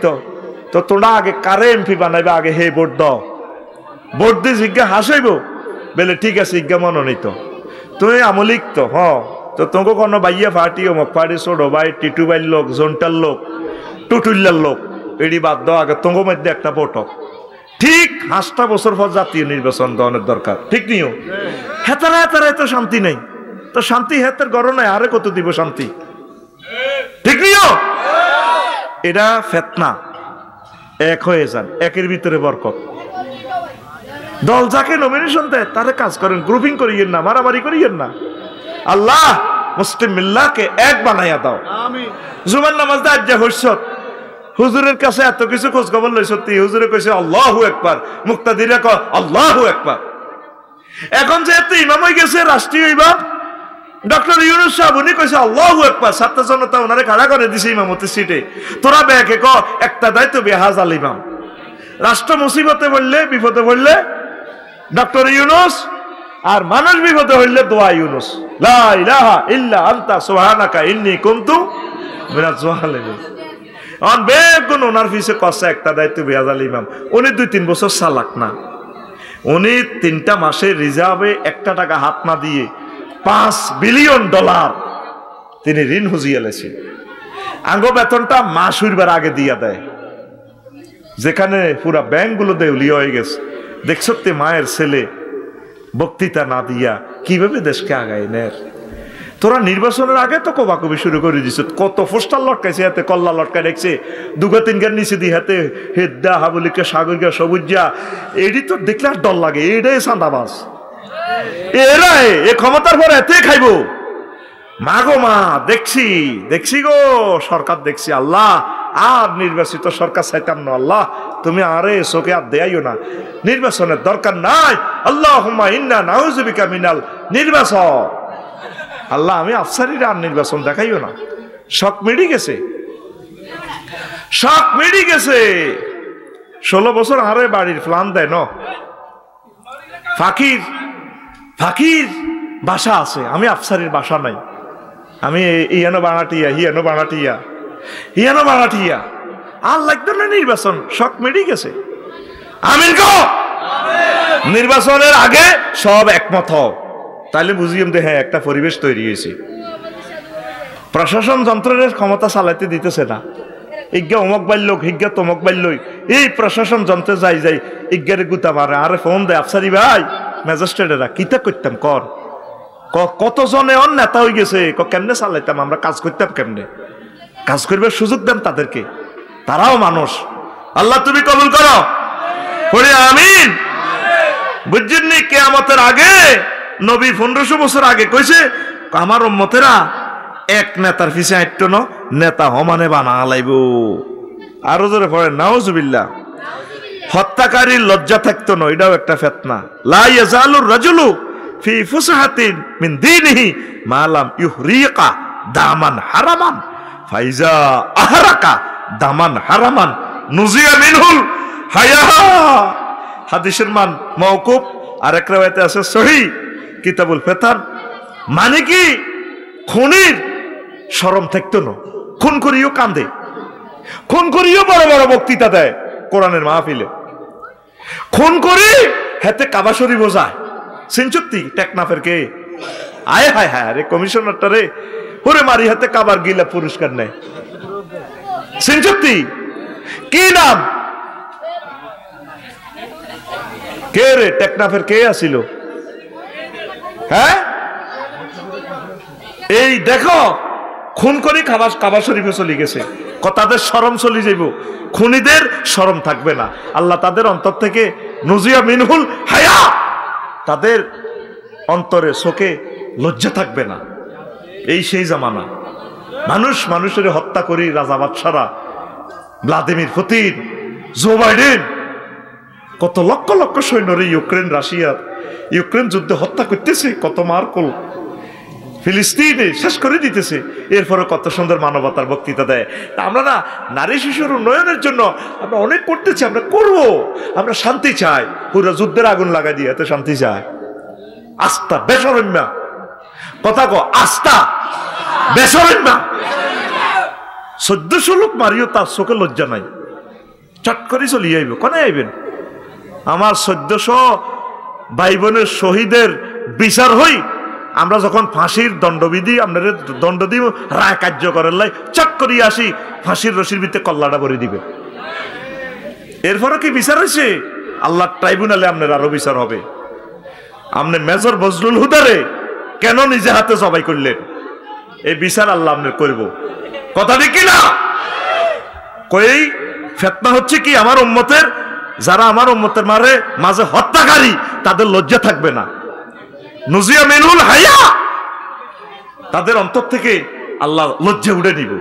তো তোরা আগে কারে এমপি বানাইবে, আগে হে ভোট দাও, ভোট দিয়ে জিজ্ঞা হাসাইব বেলে ঠিক আছে জিজ্ঞা মনোনীত। তুই আমলিক তো তো তোকে কোনো বাইয়া ফাটি অমক ফাটি ছোটো ভাই টিটু বাইর লোক, জোনটার লোক, টুটুল্লার লোক, এটি বাদ দাও, আগে তোর মধ্যে একটা ভোট। ঠিক 5টা বছর পর জাতীয় নির্বাচন দেওয়ার দরকার, ঠিক নিও। হেতারা তো শান্তি নেই, তো শান্তি হেতের গড় নাই, আরে কত দিব শান্তি, ঠিক নিও। এটা ফিতনা। এক হয়ে যান, একের ভিতরে বরকত। দল যাকে নমিনেশন দেয় তারে কাজ করেন, গ্রুপিং করিয়েন না, মারামারি করিয়েন না। আল্লাহ মুসলিম মিল্লাহকে এক বানাইয়া দাও। জুমার নামাজ দা আজ্জা হইছত, হুজুরের কাছে এত কিছু খোঁজ খবর লই, সত্যি হুজুরে কইছে আল্লাহু আকবার, মুক্তাদিরা কয় আল্লাহু আকবার। এখন যেহেতু ইমাম হয়ে গেছে, রাষ্ট্রীয় ইমাম ডক্টর ইউনুস সাহেব, উনি কইছে আল্লাহু আকবার, ছাত্র জনতা ওনারে খাড়া করে দিছে ইমামতির সিটে। তোরা ব্যাকে ক একটা দায়িত্ব বেহাজ আল ইমাম, রাষ্ট্র মুসিবতে পড়লে, বিপদে পড়লে ডক্টর ইউনূস, আর মানুষ বিপদে হইলে দোয়া ইউনূস, লা ইলাহা ইল্লা আনতা সুবহানাকা ইন্নী কুনতু মিনাজ জালিমিন। অন বেগুন ওনার পিছে কষ্ট একটা দায়িত্ব বেয়াজাল ইমাম, উনি 2-3 বছর চালাক না, উনি 3টা মাসের রিজার্ভে 1 টাকা হাত না দিয়ে $5 বিলিয়ন তিনি ঋণ হুজিয়ে লেছেন। আঙ্গ বেতনটা মাস হইবার আগে দিয়া দেয়, যেখানে পুরা ব্যাংকগুলো দেউলিয়া হয়ে গেছে। দেখছো তে মায়ের ছেলে বক্তৃতা না দিয়া কিভাবে দেশকে আগায় নেয়। তোরা নির্বাচনের আগে তো কবাকবি শুরু করে দিছ, কত পোস্টার লটকাইছে, হাতে কল্লা লটকাই রেখেছে, 2-3 গান নিচে দিয়ে হাতে হেদ্দা হাবলিকা সাগরিকা সবুজা, এটি তো দেখলে আর ডর লাগে। এটাই সান্দাবাজ, এরা এ ক্ষমতার পর এতে খাইব। মা গো মা, দেখছি গো সরকার, দেখছি আল্লাহ, আর নির্বাচিত সরকার চাইতাম না আল্লাহ, তুমি আরে চোখে আর দেয়াইও না, নির্বাচনের দরকার নাই। আল্লাহুম্মা ইন্না নাউযু বিকা মিনাল নির্বাচন। আল্লাহ, আমি আফসারিরা আর নির্বাচন দেখাইও না। শখ মিড়ি গেছে, শখ মিড়ি গেছে। 16 বছর আরে বাড়ির প্ল্যান দেয় ন, ফাকির বাসা আছে, আমি আফসারির বাসা নাই, আমি ইয়ানো বানাটিয়া আর লাগতো না নির্বাচন, শখ মিড়ি গেছে। আমিন গো, নির্বাচনের আগে সব একমত হও, তাহলে বুঝিয়ে দে হ্যাঁ একটা পরিবেশ তৈরি হয়েছে। প্রশাসন যন্ত্রের ক্ষমতা চালাইতে দিতেছে না, ইজ্ঞা অমক বাল্যক হিজ্ঞা তমক বাল্যই, এই প্রশাসন যন্ত্রে যাই ইজ্ঞারে গুতা মারে, আরে ফোন দেয় আফসারি ভাই ম্যাজিস্ট্রেটেরা, কিতা করতাম কর, কতজনে অন নেতা হয়ে গেছে, কেমনে চালাইতাম আমরা, কাজ করতাম কেমনে, কাজ করবার সুযোগ দেন তাদেরকে, তারাও মানুষ। আল্লাহ তুমি কবুল করো, পড়ে আমিন। বুঝছেন নি, কিয়ামতের আগে নবী 1500 বছর আগে কইছে, আমার উম্মতেরা এক নেতার পিছে আইতো না, নেতা হমানে বানা লাইব। আরো জোরে পড়ে নাউজুবিল্লাহ। হত্যাকারীর লজ্জা থাকতো না, এটাও একটা ফিতনা। লা ইয়াজালুর রাজুলু ফি ফুসহাতিন মিন দীনিহি মা লাম ইউহরিকা দামান হারামান ফাইজা আহরাকা দামান হারামান নুজিয়া মিনহুল হায়া। হাদিসের মান মাওকুফ, আর এক রাওয়ায়াতে আছে সহিহ, কিতাবুল ফিতান। মানে কি, খুনির শরম থাকতো না, খুন করিও কান্দে, খুন করিও বড় বড় বক্তৃতা দেয় কোরআনের মাহফিলে, খুন করি হাতে কাবা শরীফ যায়। সিনচুক্তি টেকনাফের কে আয় হায় হায় রে, কমিশনারটা রে ওরে মারি হাতে কাবার গিলা পুরস্কার নেয়। সিনচুক্তি কি নাম, কে রে টেকনাফের কে আসিল? হ্যাঁ, এই দেখো খুন করি কাবা শরীফে চলে গেছে, তাদের শরম চলে যাইব, খুনিদের শরম থাকবে না। আল্লাহ তাদের অন্তর থেকে নুজিয়া মিনহুল হায়া, তাদের অন্তরে চোখে লজ্জা থাকবে না। এই সেই জামানা, মানুষের হত্যা করি রাজা বাদশারা, ভ্লাদিমির পুতিন, জো বাইডেন, কত লক্ষ লক্ষ সৈন্যরে ইউক্রেন যুদ্ধে হত্যা করতেছে, কত মারকল ফিলিস্তিনে শেষ করে দিতেছে, এরপরে কত সুন্দর মানবতার বক্তৃতা দেয়। আমরা না নারী শিশুর উন্নয়নের জন্য আমরা অনেক করতেছি, আমরা করব, আমরা শান্তি চাই, পুরো যুদ্ধের আগুন লাগাই দিয়ে এত শান্তি চাই। আস্থা বেসরম্যা, কথা কো, আস্থা বেসরম্যা। 1400 লোক মারিও তার চোখে লজ্জা নাই, চট করে চলিয়ে আইব, কনে আইবেন? আমার 1400 ভাই বোনের শহীদের বিচার হই, আমরা যখন ফাঁসির দণ্ডবিধি আপনাদের দণ্ড দিব, রায় কার্যকরের লাই চট করিয়ে আসি, ফাঁসির রশির ভিতরে কল্লাটা ভরে দিবে। এরপরও কি বিচার হয়েছে? আল্লাহ ট্রাইব্যুনালে আপনার আরো বিচার হবে। আপনি মেজর বজলুল হুদারে কেন নিজে হাতে জবাই করলেন, এই বিচার আল্লাহ আপনার করব। কথা ঠিক কিনা? কই ফিতনা হচ্ছে কি, আমার উম্মতের যারা আমার উম্মতের মাঝে হত্যাকারী, তাদের লজ্জা থাকবে না, নুজিয়া মিনহুল হায়া, তাদের অন্তর থেকে আল্লাহ লজ্জা উড়ে নিব।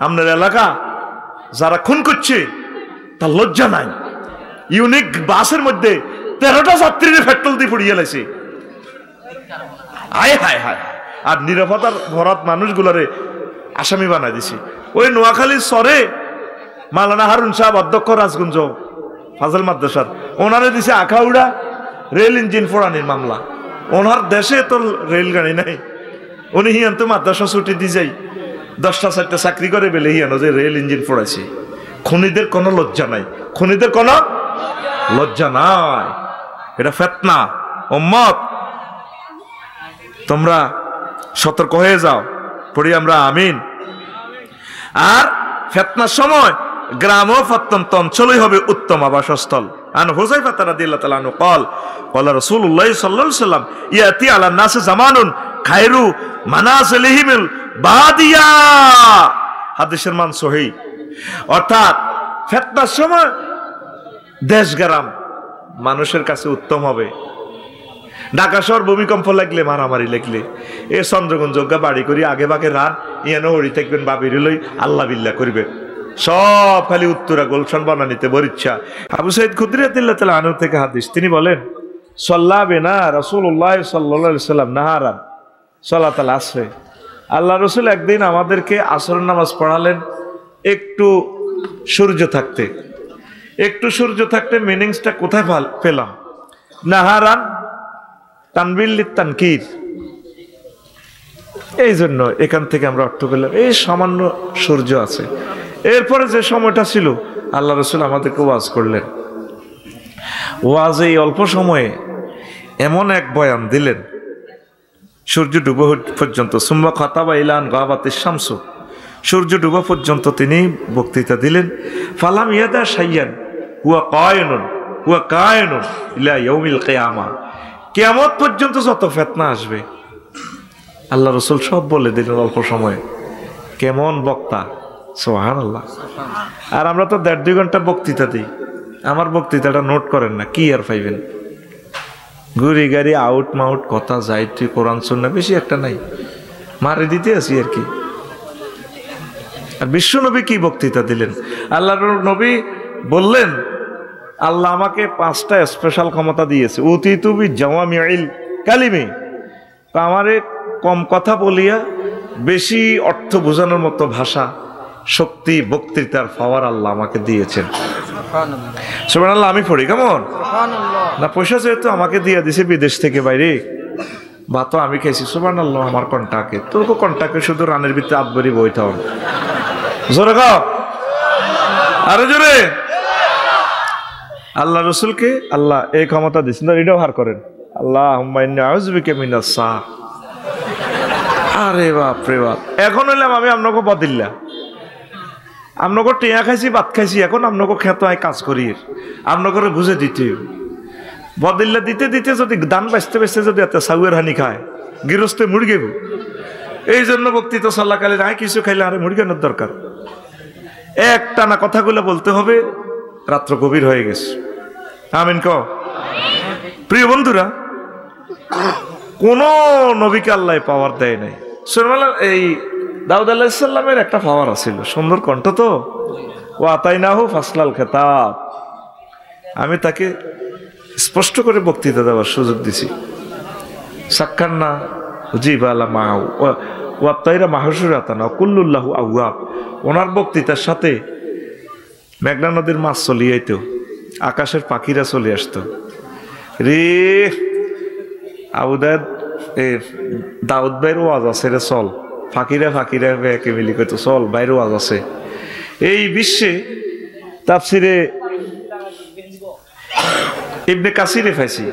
আপনার এলাকা যারা খুন করছে তার লজ্জা নাই, ইউনিক বাসের মধ্যে 13টা যাত্রীর পেট্রোল দিয়ে পুড়িয়ে লাইছে, আয় হায় হায়, আর নিরাপত্তার ভরাত মানুষগুলারে আসামি বানাই দিছে। ওই নোয়াখালীর সরে মাওলানা হারুন সাহেব অধ্যক্ষ রাজগঞ্জ, ফাজল মাদ্রাসার, ওনারে দিছে আখাউড়া রেল ইঞ্জিন ফোড়ানির মামলা। ওনার দেশে তো রেলগাড়ি নাই, উনি হিয়ান তো মাদ্রাসা ছুটি দিয়ে যাই 10টা 4টা চাকরি করে বেলে হিয়ানো যে রেল ইঞ্জিন ফোড়াইছে। খুনিদের কোনো লজ্জা নাই, খুনিদের কোনো লজ্জা নাই। এটা ফিতনা। উম্মত তোমরা সতর্ক হয়ে যাও, পড়ি আমরা আমিন। আর ফিতনার সময় গ্রাম ও প্রত্যন্ত অঞ্চলই হবে উত্তম আবাসস্থল। আন হুযায়ফা রাদিয়াল্লাহু তাআলা আনহু قال قال رسول الله صلى الله عليه وسلم ياتي على الناس زمان خير منازلهم البادية। হাদিসের মান সহিহ। অর্থাৎ ফিতনার সময় দেশ গ্রাম মানুষের কাছে উত্তম হবে। ঢাকা শহর ভূমিকম্প লাগলে, মারামারি লাগলে, এ চন্দ্রগঞ্জ যোগ্যা বাড়ি করি আগে বাগে রান ইয়ানো হরি থাকবেন, বাবির লই আল্লাহ বিল্লাহ করবে, সব খালি উত্তরা গোলশান বানানিতে বরিচ্ছা। আবু সাইদ খুদরি রাদিয়াল্লাহু তাআলা আনহু থেকে হাদিস, তিনি বলেন সাল্লা বিনা রাসূলুল্লাহ সাল্লাল্লাহু আলাইহি সাল্লাম নাহারান সালাতুল আসর। আল্লাহ রাসূল একদিন আমাদেরকে আসরের নামাজ পড়ালেন একটু সূর্য থাকতে। একটু সূর্য থাকতে মিনিংসটা কোথায় পেলাম? নাহারান তানবিল তানকির, এই জন্য এখান থেকে আমরা অর্থ করলাম এই সামান্য সূর্য আছে। এরপরে যে সময়টা ছিল আল্লাহ রাসূল আমাদেরকে ওয়াজ করলেন। ওয়াজে এই অল্প সময়ে এমন এক বয়ান দিলেন সূর্য ডুবা পর্যন্ত, সুম্মা খাতাবা ইলান গাবাতিশ শামসু, সূর্য ডুবা পর্যন্ত তিনি বক্তৃতা দিলেন। ফালাম ইয়াদা শাইয়ান হুয়া কায়িনুন ইলা ইয়াউমিল কিয়ামা, কিয়ামত পর্যন্ত যত ফিতনা আসবে আল্লাহ রাসূল সব বলে দিলেন অল্প সময়ে। কেমন বক্তা, সুবহানাল্লাহ। আর আমরা তো 1.5-2 ঘন্টা বক্তৃতা দিই। আমার বক্তৃতাটা নোট করেন না, কি আর পাইবেন? ঘুরি গাড়ি আউট মাউট কথা যাইতে, কোরআন সুন্নাহ বেশি একটা নাই, মারে দিতে আছি আর কি। আর বিশ্ব নবী কি বক্তৃতা দিলেন? আল্লাহর নবী বললেন আল্লাহ আমাকে 5টা স্পেশাল ক্ষমতা দিয়েছে, উতিতু বিজাওয়ামিল কালিমি, আমারে কম কথা বলিয়া বেশি অর্থ বোঝানোর মতো ভাষা শক্তি বক্তৃতার পাওয়ার আল্লাহ আমাকে দিয়েছেন। সুবহানাল্লাহ। আমি পড়ি কেমন না, পয়সা যেহেতু আমাকে দিয়ে দিছে বিদেশ থেকে বাইরে, বা তো আমি খাইছি। সুবহানাল্লাহ। আমার কন্টাকে তোর কন্টাকে শুধু রানের ভিতরে আবরি বইতে হবে। জোরে গাও, আরো জোরে। আল্লাহ রসুলকে আল্লাহ এই ক্ষমতা দিচ্ছেন, এটাও হার করেন আল্লাহুম্মা ইন্নী আউযু বিকা মিনাস সাহ। আরে বাপ রে বাপ, এখন হইলাম আমি আপনাকে বদিল্লা, আপনাকে টিয়া খাইছি, ভাত খাইছি, এখন আপনাকে খেতে হয় কাজ করি, আপনাকে বুঝে দিতে বদিল্লা দিতে দিতে যদি দান বাঁচতে বাঁচতে যদি এত সাউয়ের হানি খায়, গৃহস্থে মুড়গেব। এই জন্য বক্তৃতা চলাকালে নাই কিছু খাইলে আরে মুড়গানোর দরকার। একটা না কথাগুলো বলতে হবে, রাত্র গভীর হয়ে গেছে। আমিন ক। প্রিয় বন্ধুরা, কোন নবীকে আল্লাহ পাওয়ার দেয় নাই। এই দাউদ আলাইহিস সালামের একটা পাওয়ার আছিল, সুন্দর কণ্ঠ তো, ও আতাইনাহু ফাসলাল খেতাব। আমি তাকে স্পষ্ট করে বক্তৃতা দেওয়ার সুযোগ দিছি। সাক্কান্না জিবালা মাউ ওয়া তাইরা মাহশুরাতান কুল্লুল্লাহু আওয়াব। ওনার বক্তৃতার সাথে মেঘনা নদীর মাছ চলে আইতো, আকাশের পাখিরা চলে আসতো। রে আবুদাদ দাউদ ভাইয়ের ওয়াজ আছে রে, চল। ফাঁকিরা ফাঁকিরা একে মিলি কইতো চল বাইরে ওয়াজ আছে। এই বিশ্বে তাফসিরে ইবনে কাসিরে পাইছি,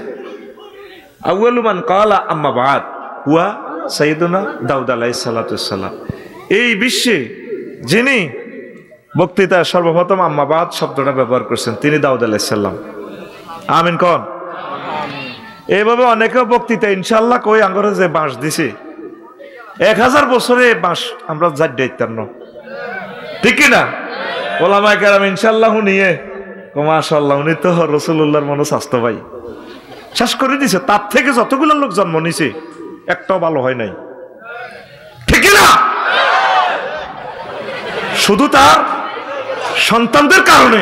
আউয়ালু মান ক্বালা আম্মা বাদ হুয়া সাইয়্যিদুনা দাউদ আলাইহিস সালাতু ওয়াস সালাম। এই বিশ্বে যিনি বক্তৃতা সর্বপ্রথম আম্মা বাদ শব্দটা ব্যবহার করছেন তিনি দাউদ আলাইহিস সালাম। আমিন কোন। এইভাবে অনেকে বক্তৃতা ইনশাআল্লাহ কই আঙ্গরে যে বাঁশ দিছে 1000 বছরে বাঁশ আমরা যাই দিতাম না, ঠিক না? ওলামায়ে কেরাম ইনশাআল্লাহ নিয়ে মাশাআল্লাহ উনি তো রাসূলুল্লাহর মনে স্বাস্থ্য ভাই শেষ করে দিছে। তার থেকে যতগুলো লোক জন্ম নিছে একটাও ভালো হয় নাই, ঠিক না? শুধু তার সন্তানদের কারণে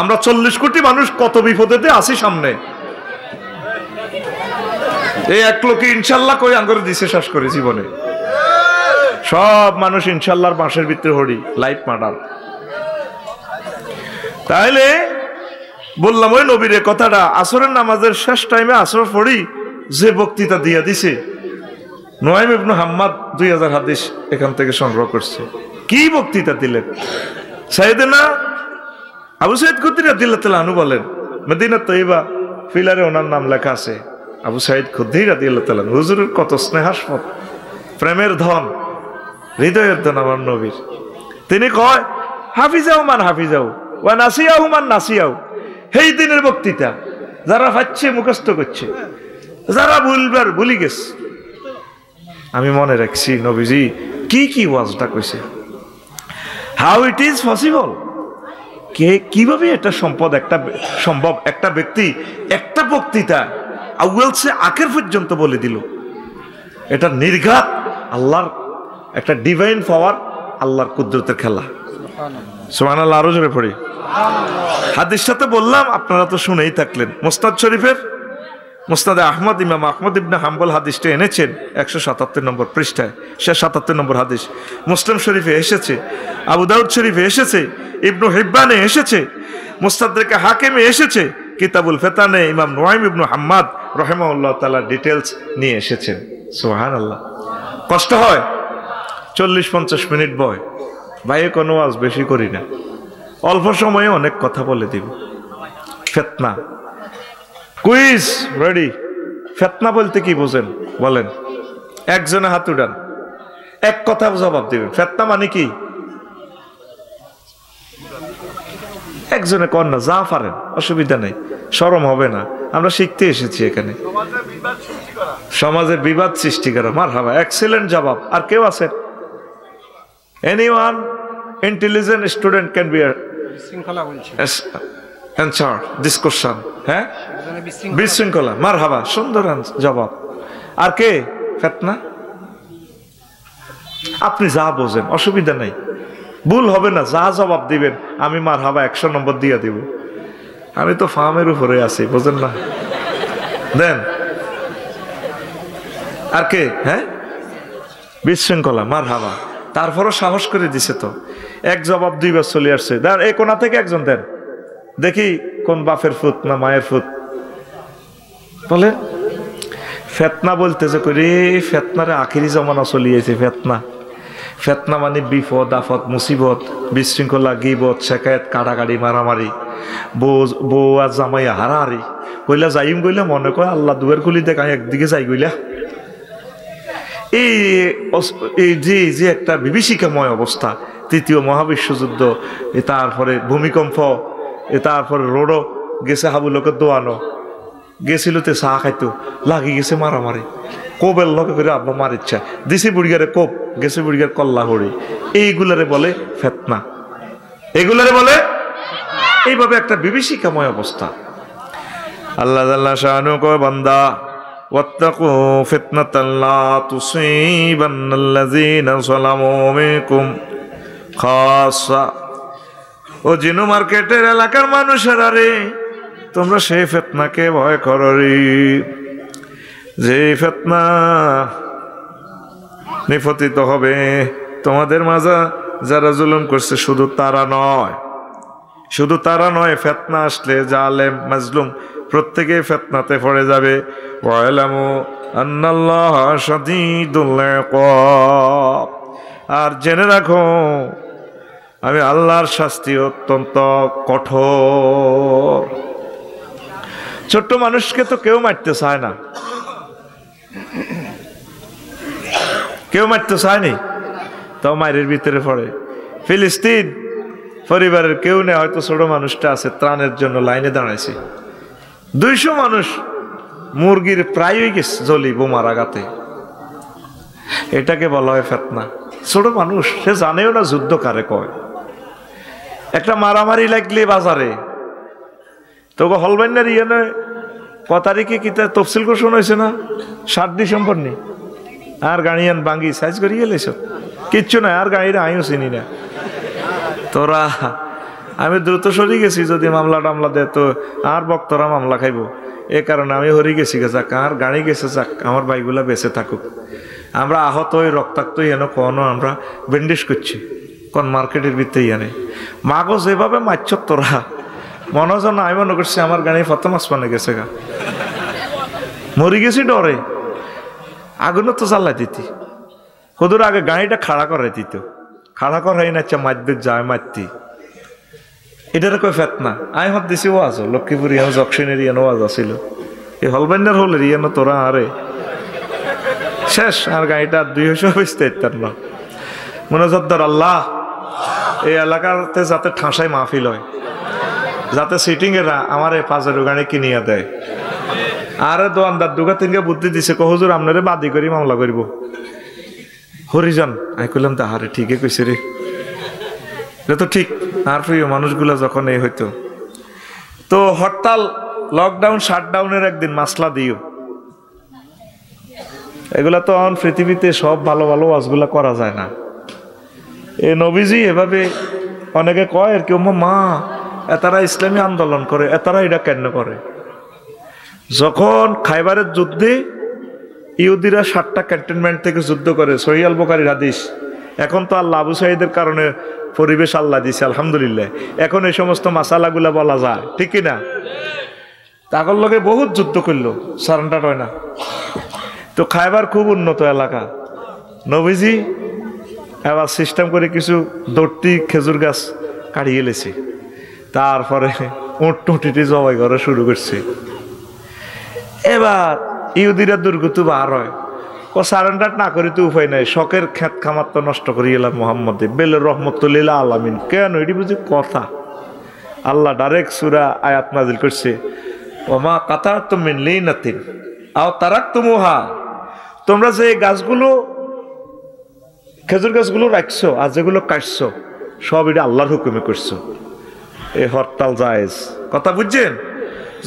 আমরা 40 কোটি মানুষ কত বিপদেতে আছি সামনে। এই এক লোকে ইনশাল্লাহ কই আঙ্গরে দিছে শেষ করে জীবনে। সব মানুষ ইনশাল্লাহর বাঁশের ভিতরে হড়ি, লাইফ মার্ডার। তাহলে বললাম ওই নবীর কথাটা আসরের নামাজের শেষ টাইমে আসর পড়ি যে বক্তৃতা দিয়া দিছে, নুয়াইম ইবনে হাম্মাদ 2000 হাদিস এখান থেকে সংগ্রহ করছে। কি বক্তৃতা দিলেন! সাইয়েদনা আবু সাইদ খুদরি রাদিয়াল্লাহু তাআলা আনহু বলেন, মদিনা তয়্যিবা ফিলারে ওনার নাম লেখা আছে, আবু সাইদ খুদরি রাদিয়াল্লাহু তাআলা। হুজুরের কত স্নেহাস্পদ, প্রেমের ধন, হৃদয়ের ধন আমার নবীর। তিনি কয়, হাফিজাও মান হাফিজাও ওয়া নাসিয়াহু মান নাসিয়াহু। এই দিনের বক্তৃতা যারা পাচ্ছে মুখস্থ করছে, যারা ভুলবার ভুলি গেছে। আমি মনে রাখছি নবীজি কি কি ওয়াজটা কইছে, হাউ ইট ইজ পসিবল, কিভাবে এটা সম্ভব একটা ব্যক্তি একটা বক্তৃতা আউয়াল সে আখের পর্যন্ত বলে দিল। এটা নির্ঘাত আল্লাহর একটা ডিভাইন পাওয়ার, আল্লাহর কুদরতের খেলা। সুবহানাল্লাহ, আরো জোরে পড়ি। হাদিসটা তো বললাম, আপনারা তো শুনেই থাকলেন। মুসনাদ শরীফের মুসনাদে আহমদ, ইমাম আহমদ ইবনে হাম্বল হাদিসটা এনেছেন 177 নম্বর পৃষ্ঠায়, 77 নম্বর হাদিস। মুসলিম শরীফে এসেছে, আবু দাউদ শরীফে এসেছে, ইবনু হিব্বানে এসেছে, মুস্তাদরিকে হাকিমে এসেছে, কিতাবুল ফিতানে ইমাম নুয়াইম ইবনে হাম্মাদ রাহিমাহুল্লাহ তাআলা ডিটেইলস নিয়ে এসেছেন। সুবহানাল্লাহ। কষ্ট হয় 40-50 মিনিট বয়, ভাইয়ে কোনো ওয়াজ বেশি করি না, অল্প সময়ে অনেক কথা বলে দিব। ফিতনা কুইজ রেডি। ফিতনা বলতে কি বোঝেন বলেন? একজনে হাত উঠান, এক কথা জবাব দিবেন। ফিতনা মানে কি? একজনে কর না, যা পারেন, অসুবিধা নেই, শরম হবে না, আমরা শিখতে এসেছি এখানে। সমাজের বিবাদ সৃষ্টি করা, মারহাবা, এক্সেলেন্ট জবাব। আর কেউ আছেন? Anyone intelligent student can be answer this question। হ্যাঁ, বিশৃঙ্খলা, মারহাবা, সুন্দর জবাব। আর কে? ফিতনা। আপনি যা বোঝেন, অসুবিধা নেই, ভুল হবে না, যা জবাব দিবেন আমি মারহাবা 100 নম্বর দিয়ে দিব। আমি তো ফার্মের উপরে আছি, বোঝেন না? দেন। আর কে? হ্যাঁ, বিশৃঙ্খলা, মারহাবা। তারপরও সাহস করে দিছে তো, এক জবাব 2 বার চলে আসছে। দেন, এই কোনা থেকে একজন দেন, দেখি কোন বাপের ফুত না মায়ের ফুত বলে। ফিতনা বলতেছে করি, ফিতনারে আখিরি জমানা চলিয়েছে। ফিতনা মানে বিপদ আপদ মুসিবত, বিশৃঙ্খলা, গিবত, শেকায়েত, কাড়াকাড়ি, মারামারি, বউ আর জামাইয়া হারাহারি। কইলা যাইম গইলা মনে কয় আল্লাহ দুয়ার খুলি দেখ, একদিকে যাই গইলা। এই যে একটা বিভীষিকাময় অবস্থা, 3য় মহাবিশ্বযুদ্ধ, তারপরে ভূমিকম্প, তারপরে রোডও গেছে হাবুলোকে দোয়ানো, গেছিল তে চা খাইতো, লাগি গেছে মারামারি, কোবের লগে করে আব্বা মার ইচ্ছা দিছি, বুড়িগারে কোপ গেছে, বুড়িগার কল্লা হরি। এইগুলারে বলে ফিতনা, এগুলারে বলে। এইভাবে একটা বিভীষিকাময় অবস্থা। আল্লাহ জাল্লা শানু কয়, বান্দা ওয়াত্তাকু ফিতনাতান লা তুসিবান্নাল্লাযীনা যালামু মিনকুম খাসা। ও জিনু মার্কেটের এলাকার মানুষেরা রে, তোমরা সেই ফিতনাকে ভয় করো রে, যে ফিতনা নিপতিত হবে তোমাদের মাঝে যারা জুলুম করছে। শুধু তারা নয়, ফিতনা আসলে জালেম মাজলুম প্রত্যেকেই ফিতনাতে পড়ে যাবে। ওয়ালামু আন্নাল্লাহা শাদীদুল ইকাব। আর জেনে রাখো, আমি আল্লাহর শাস্তি অত্যন্ত কঠোর। ছোট্ট মানুষকে তো কেউ মারতে চায় না, কেউ মারতে চায়নি, তাও মায়ের ভিতরে পড়ে। ফিলিস্তিন পরিবারের কেউ নেই, হয়তো ছোট মানুষটা আছে, ত্রাণের জন্য লাইনে দাঁড়াইছে। 200 মানুষ মুরগির প্রায় হয়ে গেছে জলি বোমার আঘাতে। এটাকে বলা হয় ফিতনা। ছোট মানুষ, সে জানেও না যুদ্ধ কারে কয়। একটা মারামারি লাগলে বাজারে তোকে হলবাইনার ইয়ে নয়, 1 তারিখে কি তার তফসিল ঘোষণ হয়েছে না? 7 ডিসেম্বর নি, আর গাড়িয়ান বাঙ্গি সাইজ করিয়ে এলেছ, কিচ্ছু নাই, আর গাড়িরা আইও চিনি না তোরা। আমি দ্রুত সরি গেছি, যদি মামলা টামলা দেয় তো আর বক্তরা মামলা খাইব, এ কারণে আমি হরি গেছি। যাক, আর গাড়ি গেছে, যাক, আমার বাইকগুলা বেঁচে থাকুক। আমরা আহত হয়ে রক্তাক্ত এন কোনো আমরা ব্যান্ডেজ করছি, কোন মার্কেটের ভিতরে ইয়ানে মাগো যেভাবে মারছ তোরা, মনে হচ্ছে না, আমি মনে করছি আমার গাড়ি প্রথম আসমানে গেছে গা, মরি গেছি ডরে। আগুনও তো জ্বালাই দিতি, কদুর আগে গাড়িটা খাড়া করে দিত, খাড়া করাই না, আচ্ছা মারতে যায় মারতি, এটার কই ফেত না। আমি হাত দিছি ওয়াজ লক্ষ্মীপুর ইয়ানো জকশনের ইয়ানো ওয়াজ আছিল, এই হলবাইন্ডার হলের ইয়ানো তোরা আরে শেষ। আর গাড়িটা 200 বেচতে ইত্যার না মনে যদ্দার আল্লাহ এই এলাকাতে যাতে ঠাঁসাই মাহফিল হয়, যাতে সিটিং এরা আমার এই 5,000 গাড়ি কিনিয়া দেয়। আরে দোয়ানদার দুগা তিনকে বুদ্ধি দিছে, হুজুর আপনারে বাদী করি মামলা করব হরিজন। আমি কইলাম তাহারে ঠিকই কইছে রে, এটা তো ঠিক। আর প্রিয় মানুষগুলা যখন এই হইতো, তো হরতাল, লকডাউন, শাটডাউনের একদিন মাসলা দিও, এগুলা তো এখন পৃথিবীতে সব ভালো ভালো ওয়াজগুলা করা যায় না। এ নবীজি এভাবে অনেকে কয় আর কি, মা এতারা ইসলামী আন্দোলন করে, এতারা এটা কেন করে? যখন খাইবারের যুদ্ধে ইহুদিরা 7টা ক্যান্টনমেন্ট থেকে যুদ্ধ করে, সহিহ আল বুখারীর হাদিস। এখন তো আল্লাহ আবু সাঈদের কারণে পরিবেশ আল্লাহ দিছে আলহামদুলিল্লাহ, এখন এই সমস্ত মাসালাগুলা বলা যায়, ঠিক কিনা? তাগর লগে বহুত যুদ্ধ করলো, সারেন্ডার হয় না। তো খাইবার খুব উন্নত এলাকা, নবীজি এবার সিস্টেম করে কিছু দর্তি খেজুর গাছ কাটিয়ে এলেছে, তারপরে উঁট টুটিটি জবাই করা শুরু করছে। এবার ইহুদিরা দুর্গত বার হয়, ও সারেন্ডার না করি তো উপায় নাই, শখের খেত খামার তো নষ্ট করে এলাম মোহাম্মদ বেলের রহমতুল্লিল আলামিন। কেন এটি বুঝি কথা? আল্লাহ ডাইরেক্ট সূরা আয়াত নাজিল করছে, ওমা কাতারতুম মিন লিনাতিন আও তারাকতুমুহা, তোমরা যে গাছগুলো খেজুর গাছগুলো রাখছো আর যেগুলো কাটছো সব এটা আল্লাহর হুকুমে করছো। এই হরতাল জায়েজ, কথা বুঝছেন?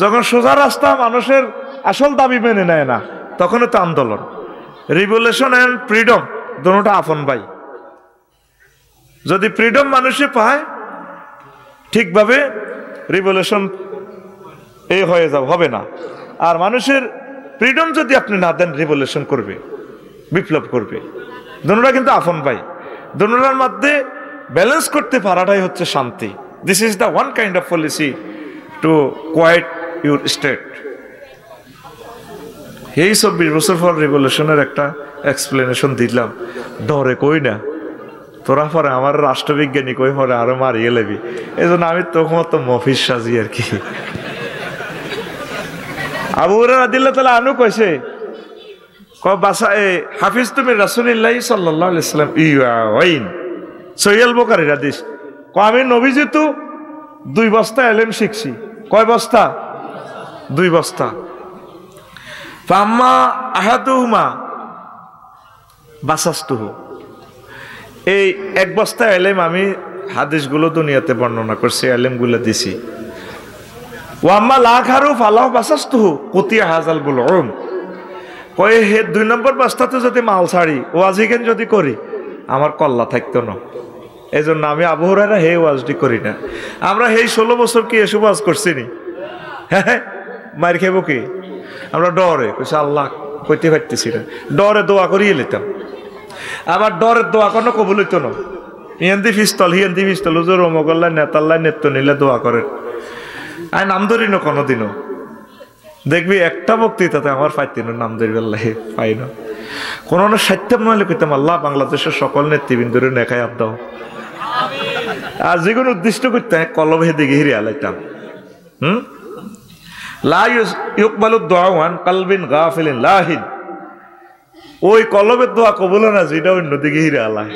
যখন সোজা রাস্তা মানুষের আসল দাবি মেনে নেয় না, তখন তো আন্দোলন। রিভলিউশন এন্ড ফ্রিডম দুটোটা আপন ভাই। যদি ফ্রিডম মানুষে পায় ঠিকভাবে, রিভলিউশন এই হয়ে যাবে, হবে না। আর মানুষের ফ্রিডম যদি আপনি না দেন, রিভলিউশন করবে, বিপ্লব করবে। দুটোটা কিন্তু আপন ভাই, দুটোটার মধ্যে ব্যালেন্স করতে পারাটাই হচ্ছে শান্তি। This is the one kind of policy to quite your state. এই 24 বছর পর রিভলিউশনের একটা এক্সপ্লেনেশন দিলাম, ডরে কই না তোরা পরে আমার রাষ্ট্রবিজ্ঞানী কই পরে আরো মারিয়ে লেবি, এই জন্য আমি তখন তো মফিস সাজি আর কি। আবু হুরায়রা রাদিয়াল্লাহু তাআলা আনহু কইছে, বাসা হাফিজ তুমি রাসূলুল্লাহ সাল্লাল্লাহু আলাইহি ওয়াসাল্লাম ইয়াওয়াইন, সহিহ আল বুখারীর হাদিস। আমি নবীজি তো 2 বস্তা ইলম শিখছি। কয় বস্তা? 2 বস্তা। ফাম্মা আহাদুহুমা বাসাসতুহু, এই 1 বস্তা ইলম আমি হাদিসগুলো দুনিয়াতে বর্ণনা করছি, ইলমগুলো দিছি। ওয়াম্মা লাখারু ফালাহ বাসাসতুহু কুতিয়া হাজাল বুলউম, কয় হে 2 নম্বর বস্তাতে যদি মাল ছাড়ি, ওয়াজিকেন যদি করি, আমার কল্লা থাকতো না। এই জন্য আমি আবু হুরায়রা হে ওয়াজটি করি না। আমরা এই 16 বছর কি এসব ওয়াজ করছি নি? হ্যাঁ, মার খেবো কি? আমরা ডরে কইছে আল্লাহ কইতে পারতেছি না, ডরে দোয়া করিয়ে নিতাম। আবার ডরের দোয়া কোনো কবুল হইতো না। হিন্দি পিস্তল হুজুর অমগল্লা নেতাল্লাহ নেত্য নিলে দোয়া করেন, আমি নাম ধরি না কোনোদিনও। দেখবি একটা বক্তৃতাতে আমার পাইতেন নাম ধরি বেল্লাহ পাই না। কোনো 60 নইলে কইতাম আল্লাহ বাংলাদেশের সকল নেতৃবৃন্দরে নেখায় আপ দাও, আর যেগুলো উদ্দিষ্ট করতে কলম হে দিকে হিরে আলাইতাম। লা ইউকবালু দুআ আন কলবিন গাফিলিন লাহিন, ওই কলবের দোয়া কবুল না যেটা অন্যদিকে হিরে আলায়।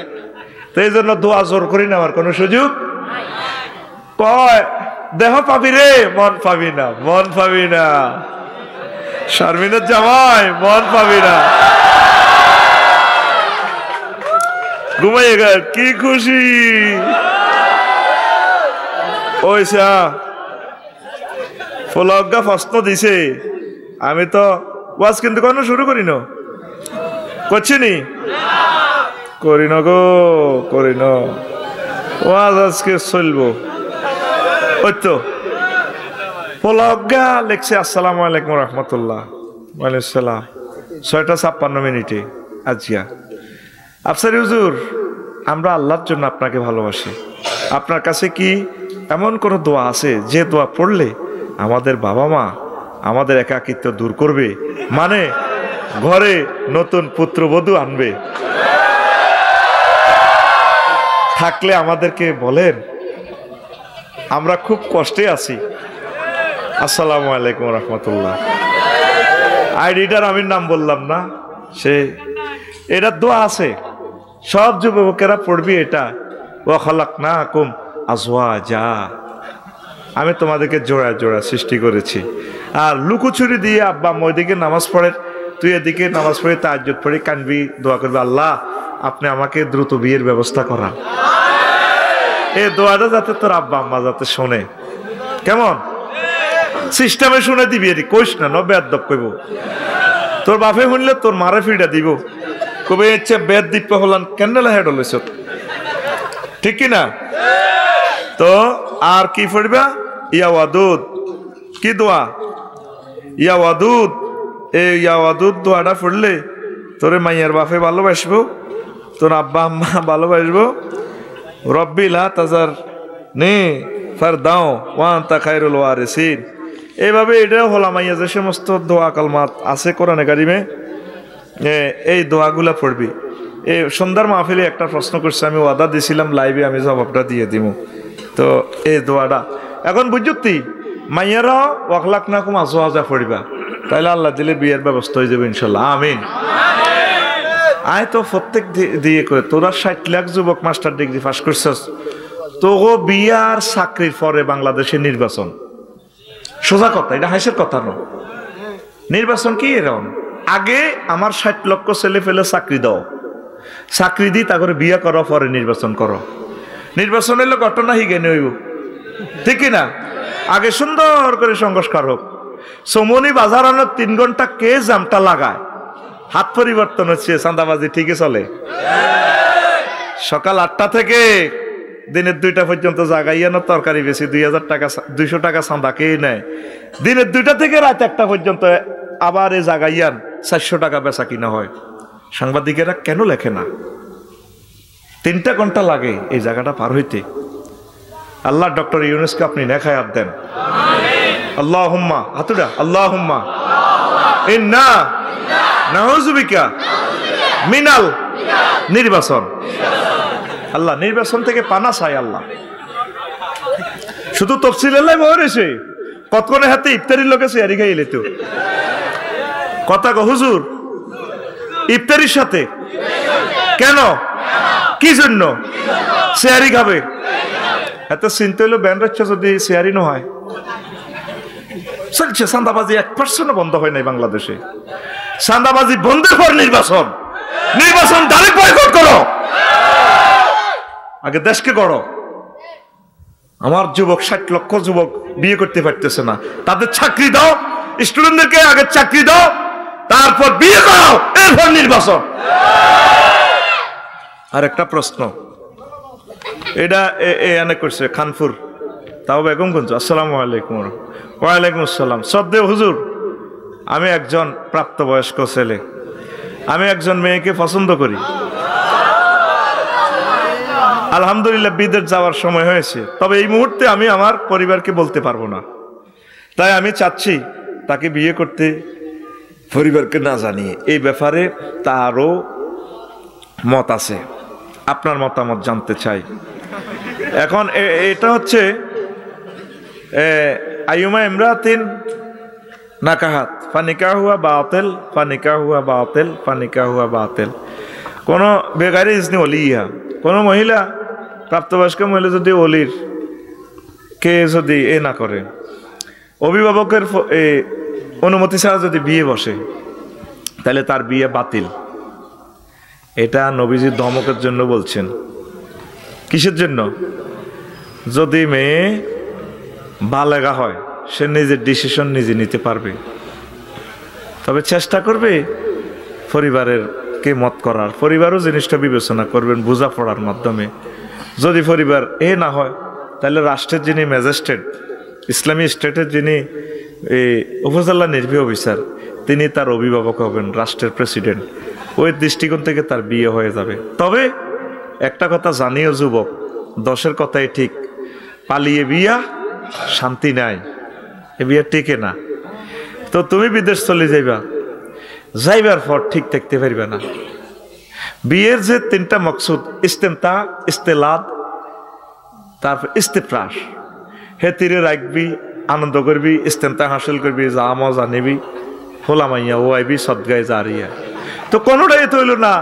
তো এই জন্য দোয়া জোর করি না, আমার কোনো সুযোগ। কয় দেহ পাবি রে, মন পাবি না, মন পাবি না। শারমিনের জামাই মন পাবি না, ঘুমাইয়ে গেল, কি খুশি ওইসা ফলজ্ঞা প্রশ্ন দিছে। আমি তো ওয়াজ কিন্তু কোনো শুরু করি না, করছি নি, করি না গো, করি না। ওয়াজ আজকে চলবো। ওই তো ফলজ্ঞা লেখছে আসসালামু আলাইকুম রহমতুল্লাহ, ওয়ালাইকুম সালাম, 6:56 আজিয়া। আফসারি হুজুর, আমরা আল্লাহর জন্য আপনাকে ভালোবাসি, আপনার কাছে কি এমন কোন দোয়া আছে যে দোয়া পড়লে আমাদের বাবা মা আমাদের একাকিত্ব দূর করবে, মানে ঘরে নতুন পুত্রবধূ আনবে? থাকলে আমাদেরকে বলেন, আমরা খুব কষ্টে আছি। আসসালামু আলাইকুম রহমতুল্লাহ। আইডিটার আমি নাম বললাম না, সে এটা দোয়া আছে, সব যুবকেরা পড়বি এটা। ওয়া খালাকনাকুম আজওয়াজা, আমি তোমাদেরকে জোড়া জোড়া সৃষ্টি করেছি। আর লুকোচুরি দিয়ে আব্বা আম্মা ওইদিকে নামাজ পড়ে, তুই এদিকে নামাজ পড়ে তাহাজ্জুদ পড়ে কানবি, দোয়া করবি, আল্লাহ আপনি আমাকে দ্রুত বিয়ের ব্যবস্থা করান। এই দোয়াটা যাতে তোর আব্বা আম্মা যাতে শোনে, কেমন সিস্টেমে শুনে দিবি, এটি কইস না, বেয়াদব কইব। তোর বাপে শুনলে তোর মারে ফিডা দিব, কবে ইচ্ছে বেদ দিপ্পা হলান কেন হেড হলেছ, ঠিক কিনা? তো আর কি পড়বা? ইয়া ওয়াদুদ, কি দোয়া? ইয়া ওয়াদুদ। এই ইয়া ওয়াদুদ দোয়াটা পড়লে তোরে মাইয়ার বাপে ভালোবাসবো, তোর আব্বা আম্মা ভালোবাসবো। রব্বি লা তাজার নে ফারদাও ওয়া আনতা খায়রুল ওয়ারিসিন। এইভাবে এটাও হলা মাইয়া যে সমস্ত দোয়া কালমাত আছে কোরআনে কারিমে, এই দোয়াগুলা পড়বি। এই সন্ধ্যার মাহফিলে একটা প্রশ্ন করছে, আমি ওয়াদা দিছিলাম লাইভে আমি জবাবটা দিয়ে দিব। তো এই দোয়াটা এখন বুঝতি মাইয়ারা ওয়াখলাকনাকুম আজওয়াজা পড়িবা, তাইলে আল্লাহ দিলে বিয়ের ব্যবস্থা হয়ে যাবে ইনশাল্লাহ, আমিন। আয় তো প্রত্যেক দিয়ে করে তোরা 60 লাখ যুবক মাস্টার ডিগ্রি পাস করছিস, তো বিয়ার চাকরির পরে বাংলাদেশে নির্বাচন, সোজা কথা, এটা হাসির কথা নয়। নির্বাচন কি এরকম? আগে আমার 60 লক্ষ ছেলে ফেলে চাকরি দাও, চাকরি দি তা করে বিয়া করো, পরে নির্বাচন করো। নির্বাচন হইলে ঘটনা হিগেনে হইব, ঠিক কিনা? আগে সুন্দর করে সংস্কার হোক। সমনি বাজার আনার 3 ঘন্টা কে জামটা লাগায়, হাত পরিবর্তন হচ্ছে, চাঁদাবাজি ঠিকই চলে। সকাল 8টা থেকে দিনের 2টা পর্যন্ত জাগাইয়ানো তরকারি বেশি 2000 টাকা 200 টাকা চাঁদা কে নেয়। দিনের 2টা থেকে রাত 1টা পর্যন্ত আবার এই জাগাইয়ান 400 টাকা বেচা কিনা হয়। সাংবাদিকেরা কেন লেখে না? 3টা ঘন্টা লাগে এই জায়গাটা পার হইতে। আল্লাহ ডক্টর ইউনুসকে আপনি নেখায়াত দেন, আল্লাহুম্মা, হাতুডা আল্লাহুম্মা ইন্না নাউযু বিকা মিনাল নির্বাচন। আল্লাহ নির্বাচন থেকে পানা চাই। আল্লাহ শুধু তফসিলের বলেছে, কতক্ষণে হাতে ইফতারির লোকে চেয়ারি খাইলে তো কথা গো হুজুর, ইফতারির সাথে কেন, কি জন্য চেয়ারি খাবে? এত চিন্তা হইলো ব্যান্ড হচ্ছে যদি চেয়ারি না হয়। চলছে চাঁদাবাজি 1% বন্ধ হয় নাই বাংলাদেশে। চাঁদাবাজি বন্ধের পর নির্বাচন, নির্বাচন ডাইরেক্ট বয়কট করো, আগে দেশকে করো। আমার যুবক 60 লক্ষ যুবক বিয়ে করতে পারতেছে না, তাদের চাকরি দাও, স্টুডেন্টদেরকে আগে চাকরি দাও, তারপর বিয়ে করো, এরপর নির্বাচন। আর একটা প্রশ্ন, এটা এনে করছে খানপুর, তাও বেগমগঞ্জ। আসসালামু আলাইকুম। ওয়ালাইকুম আসসালাম। শ্রদ্ধেয় হুজুর, আমি একজন প্রাপ্তবয়স্ক ছেলে, আমি একজন মেয়েকে পছন্দ করি। আলহামদুলিল্লাহ বিদেশ যাওয়ার সময় হয়েছে, তবে এই মুহূর্তে আমি আমার পরিবারকে বলতে পারবো না। তাই আমি চাচ্ছি তাকে বিয়ে করতে পরিবারকে না জানিয়ে। এই ব্যাপারে তারও মত আছে, আপনার মতামত জানতে চাই। এখন এটা হচ্ছে আইয়ুমা ইমরাতিন নাকাহাত ফানিকাহুয়া বাতিল, ফানিকাহুয়া বাতিল, ফানিকাহুয়া বাতিল। কোনো বেগারি ইজনি ওলিয়া, কোনো মহিলা, প্রাপ্তবয়স্ক মহিলা যদি ওলির কে যদি না করে, অভিভাবকের অনুমতি ছাড়া যদি বিয়ে বসে, তাহলে তার বিয়ে বাতিল। এটা নবীজির ধমকের জন্য বলছেন। কিসের জন্য? যদি মেয়ে বালেগা হয়, সে নিজের ডিসিশন নিজে নিতে পারবে, তবে চেষ্টা করবে পরিবারের কে মত করার, পরিবারও জিনিসটা বিবেচনা করবেন বোঝাপড়ার মাধ্যমে। যদি পরিবার না হয়, তাহলে রাষ্ট্রের যিনি ম্যাজিস্ট্রেট, ইসলামী স্টেটের যিনি উপজেলা নির্বাহী অফিসার, তিনি তার অভিভাবক হবেন, রাষ্ট্রের প্রেসিডেন্ট। ওই দৃষ্টিকোণ থেকে তার বিয়ে হয়ে যাবে। তবে একটা কথা জানিও যুবক, 10-এর কথাই ঠিক, পালিয়ে বিয়া শান্তি নাই, এ বিয়ে টেকে না। তো তুমি বিদেশ চলে যাইবা, যাইবার পর ঠিক থাকতে পারবে না। বিয়ের যে তিনটা মকসুদ, ইস্তেমতা, ইস্তেলাদ, তারপর ইস্তেফরাস, হে তীরে রাখবি, আনন্দ করবি, ইস্তেমতা হাসিল করবি, যা মজা নিবি, হোলামাইয়া ও আইবি সদগায় জারিয়া। তো কোনোটাই তো হইল না,